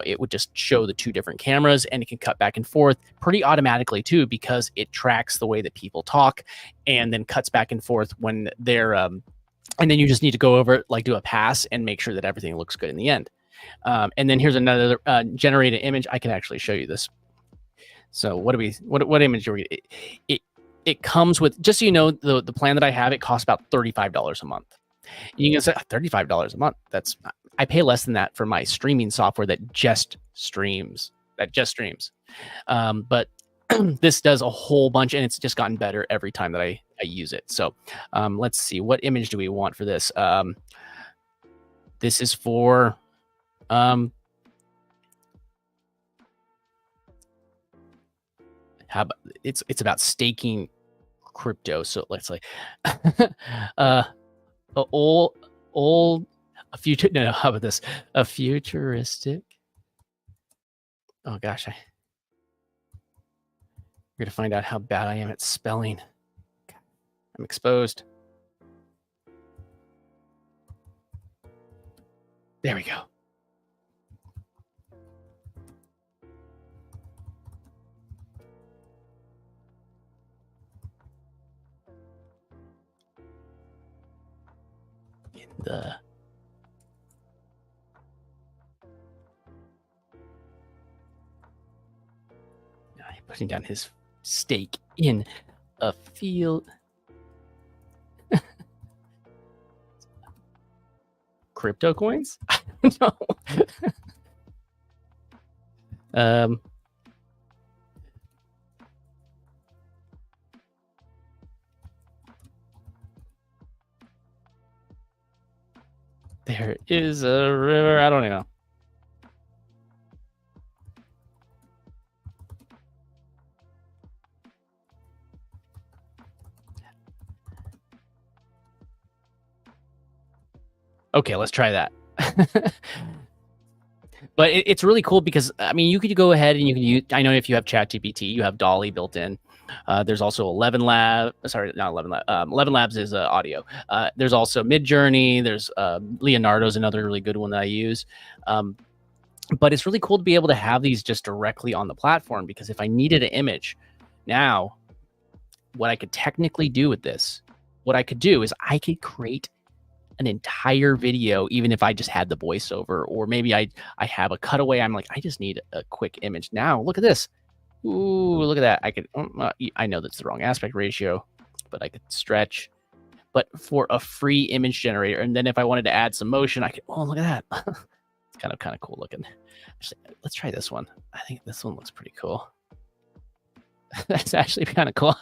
it would just show the two different cameras, and it can cut back and forth pretty automatically too, because it tracks the way that people talk and then cuts back and forth when they're, and then you just need to go over it, like do a pass and make sure that everything looks good in the end. And then here's another generated image. I can actually show you this. So what image are we? It comes with, just so you know, the plan that I have, it costs about $35 a month. You can say $35 a month. I pay less than that for my streaming software that just streams. But this does a whole bunch, and it's just gotten better every time that I use it. So let's see, what image do we want for this? This is for how about, it's about staking crypto. So let's like a future, no, how about this? A futuristic. Oh gosh, we're gonna find out how bad I am at spelling. I'm exposed. There we go. In the putting down his stake in a field. Crypto coins? No. There is a river. I don't know. Okay, let's try that. But it's really cool because, I mean, you could go ahead and you can use, I know if you have ChatGPT, you have Dolly built in. There's also 11 Lab. Sorry, not 11 Lab. 11 Labs is audio. There's also Midjourney. There's Leonardo's another really good one that I use. But it's really cool to be able to have these just directly on the platform, because if I needed an image now, what I could technically do with this, what I could do is I could create an entire video, even if I just had the voiceover, or maybe I have a cutaway. I'm like, I just need a quick image. Now look at this. Ooh, look at that. I could, I know that's the wrong aspect ratio, but I could stretch. But for a free image generator, and then if I wanted to add some motion, I could, oh, look at that. It's kind of cool looking. Actually, let's try this one. I think this one looks pretty cool. That's actually kind of cool.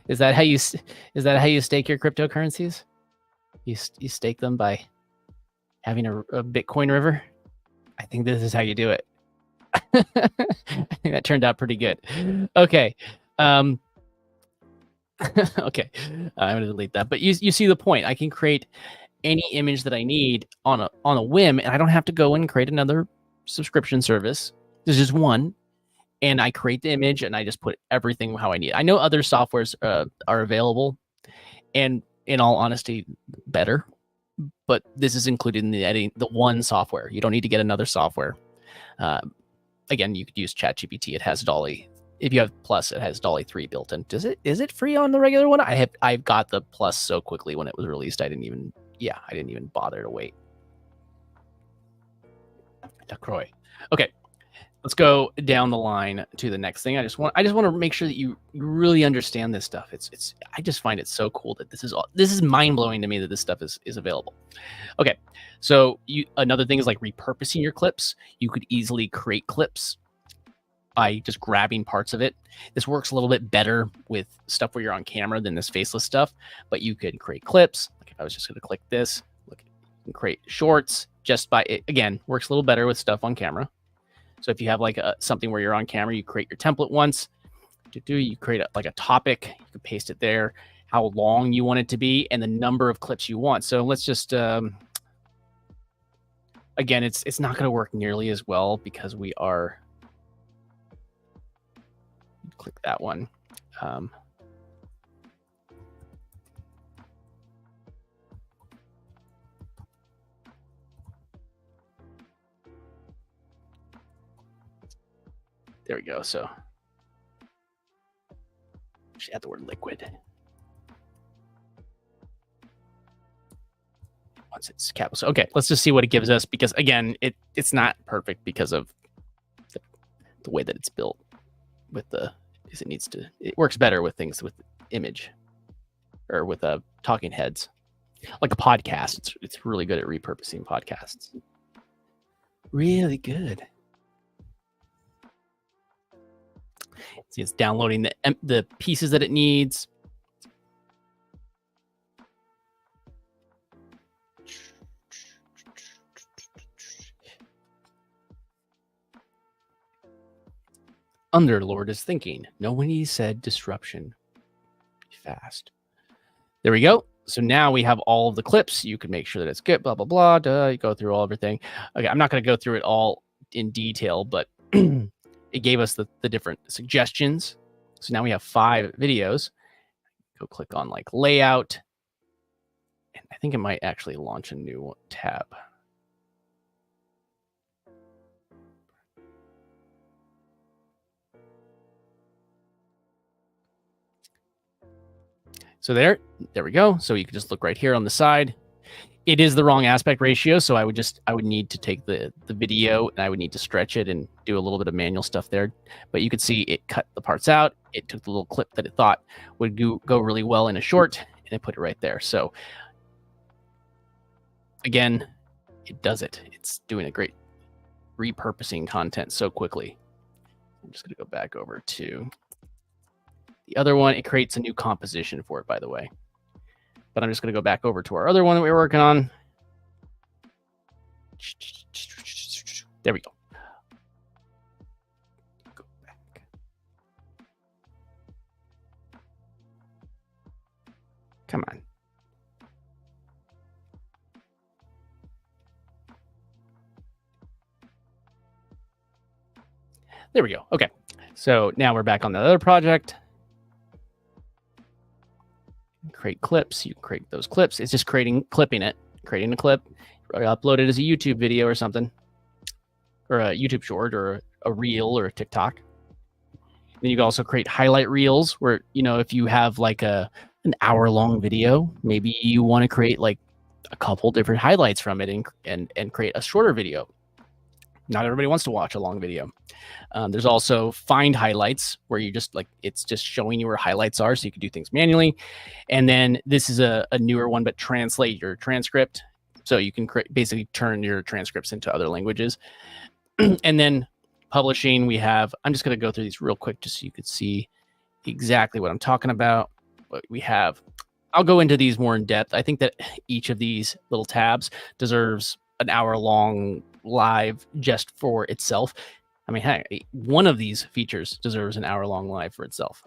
Is that how you stake your cryptocurrencies? You stake them by having a Bitcoin river? I think this is how you do it. I think that turned out pretty good. Okay. Okay. I'm gonna delete that. But you see the point. I can create any image that I need on a whim, and I don't have to go and create another subscription service. There's just one, and I create the image, and I just put everything how I need. I know other softwares are available, and in all honesty, better, but this is included in the one software. You don't need to get another software. Again, you could use ChatGPT. It has Dolly. If you have Plus, it has Dolly 3 built in. Is it free on the regular one? I've got the Plus so quickly when it was released. I didn't even bother to wait. LaCroix. Okay. Let's go down the line to the next thing. I just want to make sure that you really understand this stuff. I just find it so cool that this is mind blowing to me that this stuff is available. Okay, so another thing is like repurposing your clips. You could easily create clips by just grabbing parts of it. This works a little bit better with stuff where you're on camera than this faceless stuff, but you could create clips. Like if I was just going to click this, look, you can create shorts just by it. Again, works a little better with stuff on camera. So if you have like something where you're on camera, you create your template once. You create a topic. You can paste it there, how long you want it to be, and the number of clips you want. So let's just again, it's not going to work nearly as well because we are. Click that one. There we go. So she had the word liquid. once it's capital. So, okay, let's just see what it gives us, because again, it's not perfect because of the way that it's built with because it works better with things with image or with talking heads, like a podcast. It's really good at repurposing podcasts. Really good. See, it's downloading the pieces that it needs. Underlord is thinking. No one he said disruption. Fast. There we go. So now we have all of the clips. You can make sure that it's good, blah, blah, blah. You go through everything. Okay, I'm not going to go through it all in detail, but it gave us the different suggestions. So now we have 5 videos. Go click on like layout. And I think it might actually launch a new tab. So there we go. So you can just look right here on the side. It is the wrong aspect ratio, so I would need to take the video and I would need to stretch it and do a little bit of manual stuff there. But you could see it cut the parts out. It took the little clip that it thought would go really well in a short, and it put it right there. So again, it does it. It's doing a great repurposing content so quickly. I'm just going to go back over to the other one. It creates a new composition for it, by the way. But I'm just going to go back over to our other one that we were working on. There we go. Go back. Come on. There we go. Okay. So now we're back on the other project. Create clips. You create those clips. It's just clipping it, creating a clip, upload it as a YouTube video or something, or a YouTube short or a reel or a TikTok. Then you can also create highlight reels where, if you have like an hour-long video, maybe you want to create like a couple different highlights from it and create a shorter video. Not everybody wants to watch a long video. There's also find highlights where you just it's just showing you where highlights are, so you can do things manually. And then this is a newer one, but translate your transcript. So you can basically turn your transcripts into other languages. And then publishing, I'm just going to go through these real quick just so you could see exactly what I'm talking about. What we have, I'll go into these more in depth. I think that each of these little tabs deserves an hour-long live just for itself. I mean, hey, one of these features deserves an hour-long live for itself.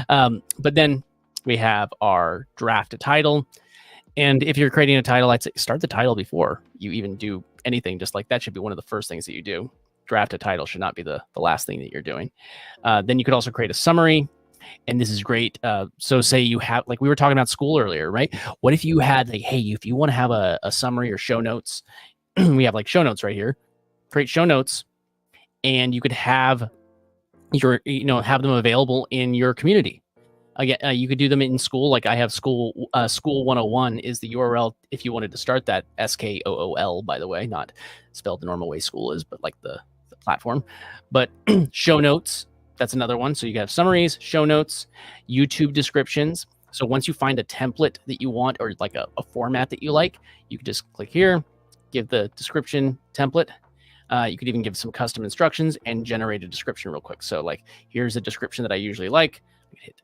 But then we have our draft a title. And if you're creating a title, I'd say start the title before you even do anything. Just like that should be one of the first things that you do. Draft a title should not be the last thing that you're doing. Then you could also create a summary. And this is great. So say you have, like we were talking about school earlier, right? What if you had like, hey, if you want to have a summary or show notes, we have like show notes right here. Create show notes, and you could have have them available in your community. Again, you could do them in school. Like I have school 101 is the URL if you wanted to start that. SKOOL, by the way, not spelled the normal way school is, but like the platform. But show notes, that's another one. So you have summaries, show notes, YouTube descriptions. So once you find a template that you want, or like a format that you like, you can just click here, give the description template. You could even give some custom instructions and generate a description real quick. So like, here's a description that I usually like. Hit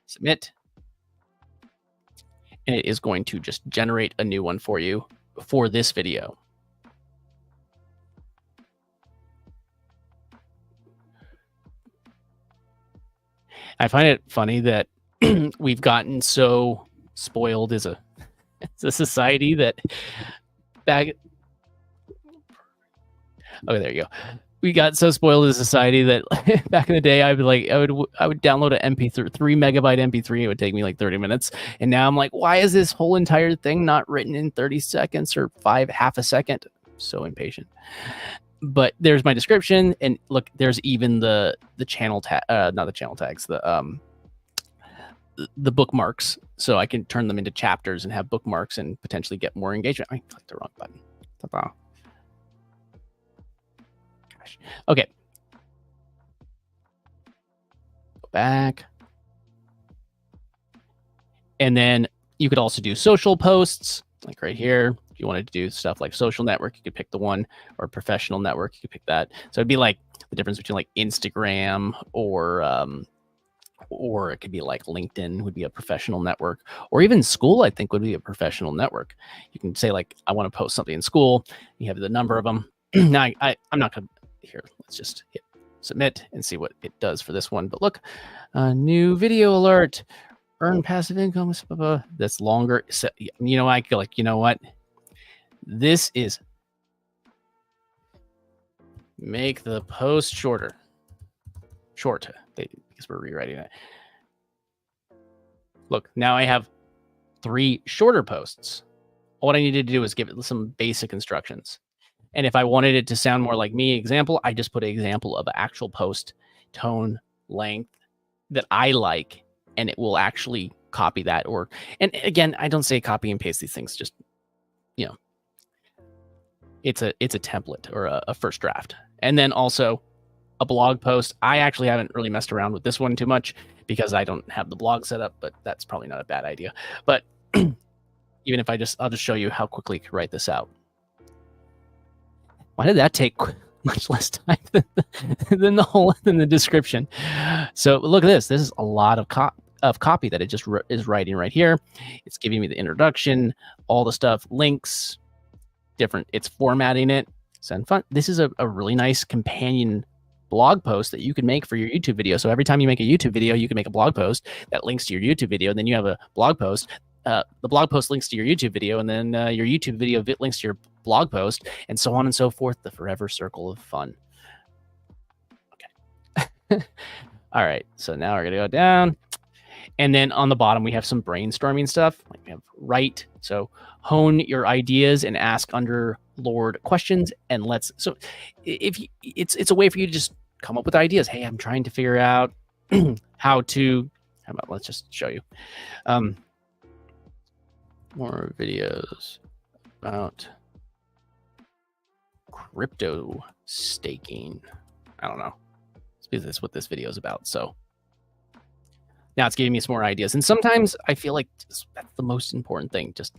submit. And it is going to just generate a new one for you for this video. I find it funny that we've gotten so spoiled as a society that okay, there you go. We got so spoiled as a society that back in the day, I would download an MP3, 3 megabyte MP3. It would take me like 30 minutes. And now I'm like, why is this whole entire thing not written in 30 seconds or half a second? So impatient. But there's my description, and look, there's even the channel tag, not the channel tags, the bookmarks, so I can turn them into chapters and have bookmarks and potentially get more engagement. I clicked the wrong button. Ta-da. Gosh. Okay. Go back. And then you could also do social posts, like right here. If you wanted to do stuff like social network, you could pick the one, or professional network, you could pick that. So it'd be like the difference between like Instagram or it could be like LinkedIn would be a professional network, or even school, I think, would be a professional network. You can say like, I want to post something in school. You have the number of them. Now I'm not going to, here, let's just hit submit and see what it does for this one. But look, new video alert, earn passive income. That's longer. So, you know, I feel like, you know what? This is make the post shorter. Short, because we're rewriting it. Look, now I have 3 shorter posts. All I needed to do was give it some basic instructions. And if I wanted it to sound more like me, example, I just put an example of an actual post, tone, length that I like, and it will actually copy that. Or, and again, I don't say copy and paste these things, just, you know, it's a template or a first draft. And then also a blog post. I actually haven't really messed around with this one too much because I don't have the blog set up, but that's probably not a bad idea. But even if I'll just show you how quickly you can write this out. Why did that take much less time than the description? So look at this. This is a lot of copy that it just is writing right here. It's giving me the introduction, all the stuff, links, different. It's formatting it. Send fun. This is a really nice companion blog post that you can make for your YouTube video. So every time you make a YouTube video, you can make a blog post that links to your YouTube video. And then you have a blog post. The blog post links to your YouTube video, and then your YouTube video links to your blog post, and so on and so forth. The forever circle of fun. Okay. All right. So now we're going to go down. And then on the bottom, we have some brainstorming stuff. Like we have write. So hone your ideas and ask underlord questions. And so if it's a way for you to just come up with ideas. Hey, I'm trying to figure out how about, let's just show you. More videos about crypto staking. I don't know. It's because that's what this video is about. So now it's giving me some more ideas. And sometimes I feel like that's the most important thing. Just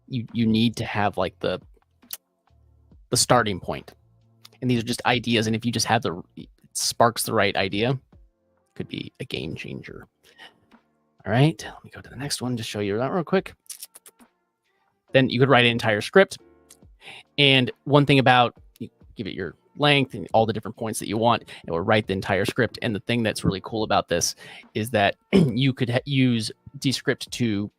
you need to have like the starting point. And these are just ideas. And if you just have it sparks the right idea, could be a game changer. All right, let me go to the next one to show you that real quick. Then you could write an entire script. And one thing about, you give it your length and all the different points that you want, it will write the entire script. And the thing that's really cool about this is that you could use Descript to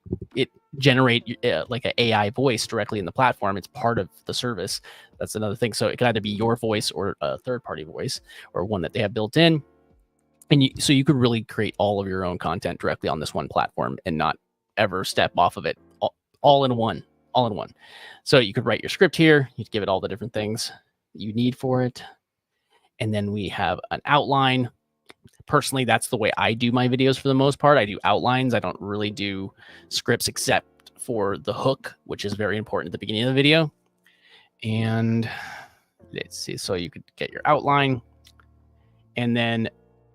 generate like an AI voice directly in the platform. It's part of the service. That's another thing. So it could either be your voice or a third-party voice, or one that they have built in. And so you could really create all of your own content directly on this one platform and not ever step off of it, all in one. So you could write your script here. You give it all the different things you need for it. And then we have an outline. Personally, that's the way I do my videos for the most part. I do outlines. I don't really do scripts except for the hook, which is very important at the beginning of the video. And let's see. So you could get your outline, and then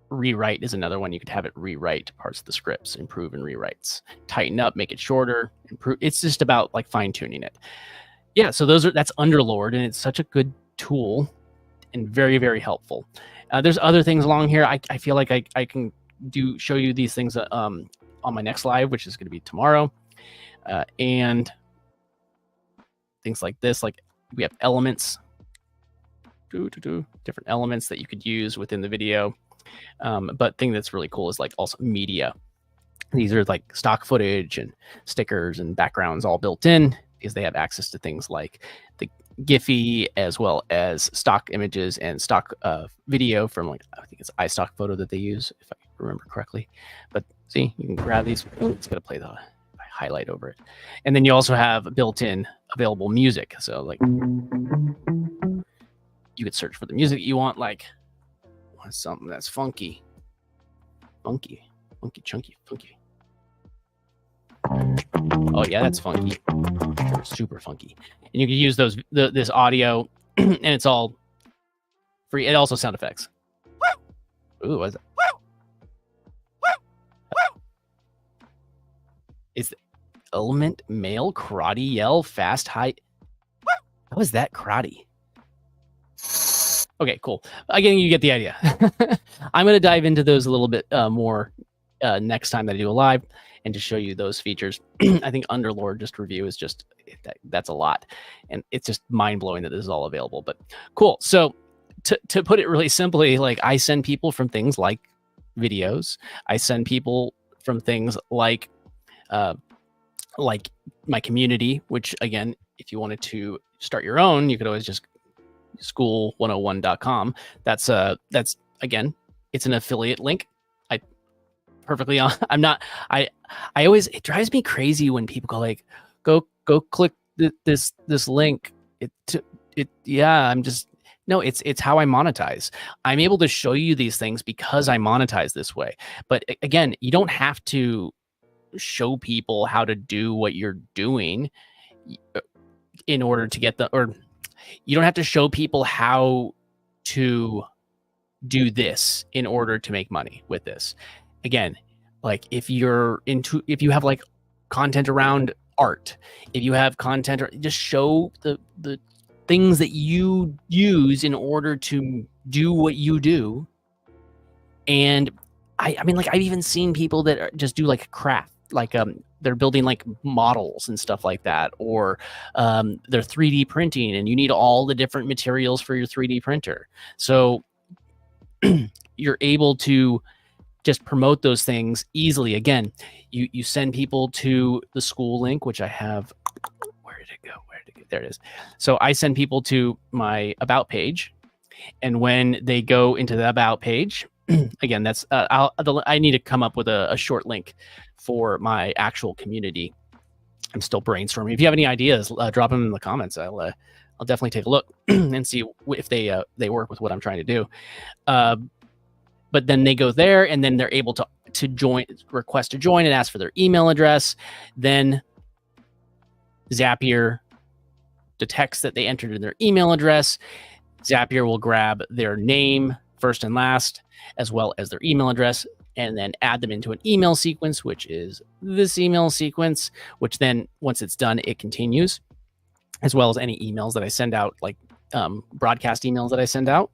rewrite is another one. You could have it rewrite parts of the scripts, improve and rewrites, tighten up, make it shorter, improve. It's just about like fine tuning it. Yeah. So that's Underlord, and it's such a good tool and very, very helpful. There's other things along here. I feel like I can show you these things on my next live, which is going to be tomorrow. And things like this, like we have elements, different elements that you could use within the video. But thing that's really cool is like also media. These are like stock footage and stickers and backgrounds all built in, because they have access to things like the Giphy, as well as stock images and stock video from, like, I think it's iStock Photo that they use, if I remember correctly. But see, you can grab these. Ooh, it's going to play the highlight over it. And then you also have built-in available music. So like you could search for the music you want, like something that's funky. Funky, chunky, funky. Oh yeah, that's funky. Super funky. And you can use this audio, and it's all free. And also sound effects. Ooh, what's that? Is the element male karate yell fast high? How is that karate? Okay, cool. Again, you get the idea. I'm going to dive into those a little bit more next time that I do a live, and to show you those features. I think Underlord just review is just that's a lot, and it's just mind blowing that this is all available. But cool. So to put it really simply, like I send people from things like videos. I send people from things like my community, which again, if you wanted to start your own, you could always just school101.com. That's again, it's an affiliate link. I'm not, I always, it drives me crazy when people go like, go click this link. No, it's how I monetize. I'm able to show you these things because I monetize this way. But again, you don't have to show people how to do what you're doing in order to or you don't have to show people how to do this in order to make money with this. Again, like if you have like content around art, if you have content, just show the things that you use in order to do what you do. And I mean, like I've even seen people that just do like craft, like they're building like models and stuff like that, or they're 3D printing, and you need all the different materials for your 3D printer. So you're able to just promote those things easily. Again, you send people to the school link, which I have. Where did it go? There it is. So I send people to my about page, and when they go into the about page, again, that's I need to come up with a short link for my actual community. I'm still brainstorming. If you have any ideas, drop them in the comments. I'll definitely take a look and see if they work with what I'm trying to do. But then they go there, and then they're able to join, request to join, and ask for their email address. Then Zapier detects that they entered in their email address. Zapier will grab their name, first and last, as well as their email address, and then add them into an email sequence, which is this email sequence, which then once it's done, it continues, as well as any emails that I send out, like broadcast emails that I send out.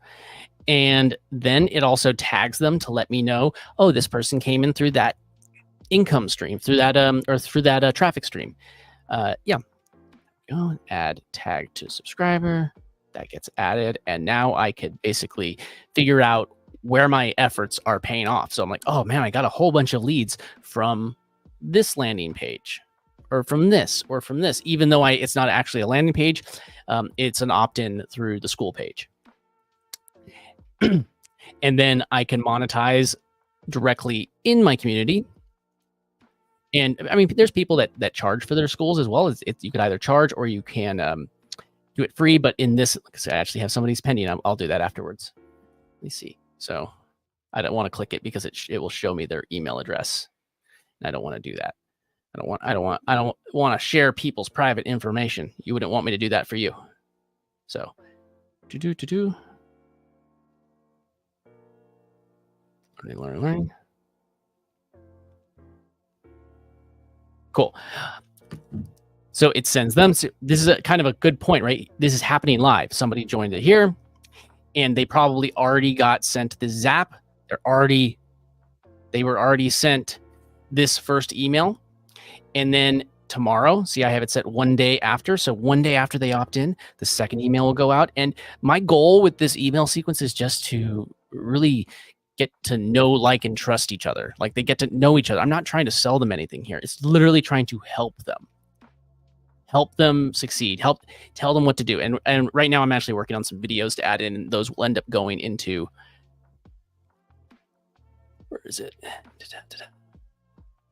And then it also tags them to let me know, oh, this person came in through that income stream, through that through that traffic stream. Yeah. Go and add tag to subscriber. That gets added, and now I could basically figure out where my efforts are paying off. So I'm like, oh man, I got a whole bunch of leads from this landing page, or from this, even though it's not actually a landing page. It's an opt-in through the school page. And then I can monetize directly in my community. And I mean, there's people that charge for their schools as well. You could either charge or you can do it free. But in this, like I said, I actually have somebody's pending. I'll do that afterwards. Let me see. So I don't want to click it because it will show me their email address. And I don't want to do that. I don't want to share people's private information. You wouldn't want me to do that for you. So learning. Cool. So it sends them. So this is a kind of a good point, right? This is happening live. Somebody joined it here, and they probably already got sent the zap. They were already sent this first email, and then tomorrow, see, I have it set 1 day after. So 1 day after they opt in, the second email will go out. And my goal with this email sequence is just to really get to know, like, and trust each other. Like, they get to know each other. I'm not trying to sell them anything here. It's literally trying to help them succeed, tell them what to do. And right now I'm actually working on some videos to add in, and those will end up going into, where is it?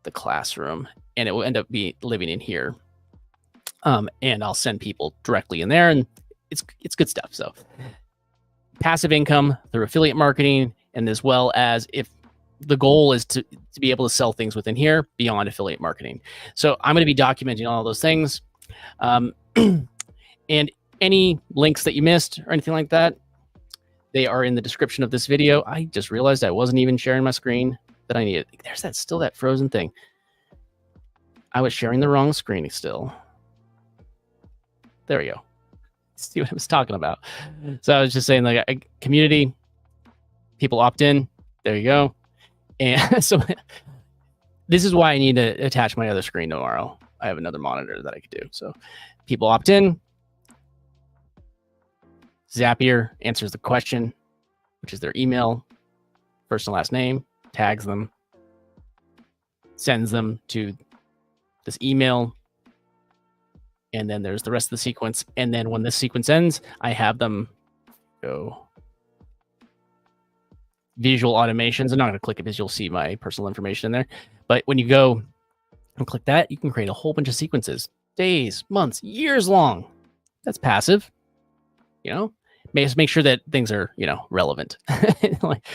The classroom, and it will end up living in here. And I'll send people directly in there, and it's good stuff. So passive income through affiliate marketing, and as well as if the goal is to be able to sell things within here beyond affiliate marketing. So I'm going to be documenting all those things. And any links that you missed or anything like that, they are in the description of this video. I just realized I wasn't even sharing my screen that I needed. There's that frozen thing. I was sharing the wrong screen still. There we go. See what I was talking about. So I was just saying, like, a community, people opt in. There you go. And so this is why I need to attach my other screen tomorrow. I have another monitor that I could do. So people opt in. Zapier answers the question, which is their email, first and last name, tags them, sends them to this email. And then there's the rest of the sequence. And then when this sequence ends, I have them go visual automations. I'm not going to click it because you'll see my personal information in there. But when you go and click that, you can create a whole bunch of sequences, days, months, years long. That's passive, make sure that things are, relevant. Like,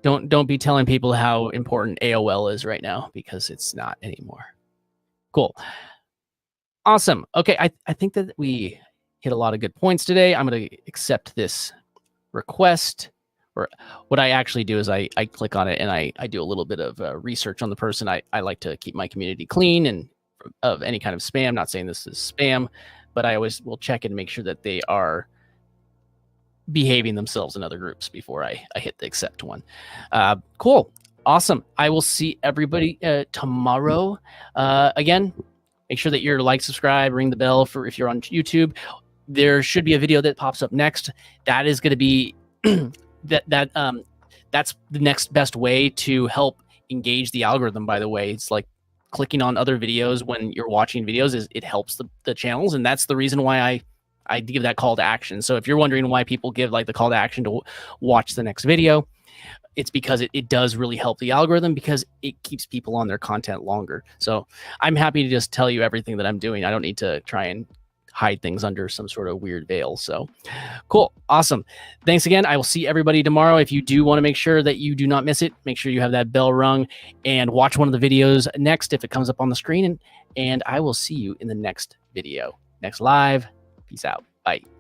don't be telling people how important AOL is right now, because it's not anymore. Cool. Awesome. Okay. I think that we hit a lot of good points today. I'm going to accept this request. Or what I actually do is I click on it and I do a little bit of research on the person. I like to keep my community clean and of any kind of spam. Not saying this is spam, but I always will check and make sure that they are behaving themselves in other groups before I hit the accept one. Cool. Awesome. I will see everybody tomorrow. Again, make sure that you're subscribe, ring the bell for if you're on YouTube. There should be a video that pops up next. That is going to be that's the next best way to help engage the algorithm. By the way, it's like clicking on other videos when you're watching videos it helps the channels, and that's the reason why I give that call to action. So if you're wondering why people give the call to action to watch the next video, it's because it does really help the algorithm, because it keeps people on their content longer. So I'm happy to just tell you everything that I'm doing. I don't need to try and hide things under some sort of weird veil. So cool. Awesome. Thanks again. I will see everybody tomorrow. If you do want to make sure that you do not miss it, make sure you have that bell rung and watch one of the videos next if it comes up on the screen. And I will see you in the next video, next live. Peace out. Bye.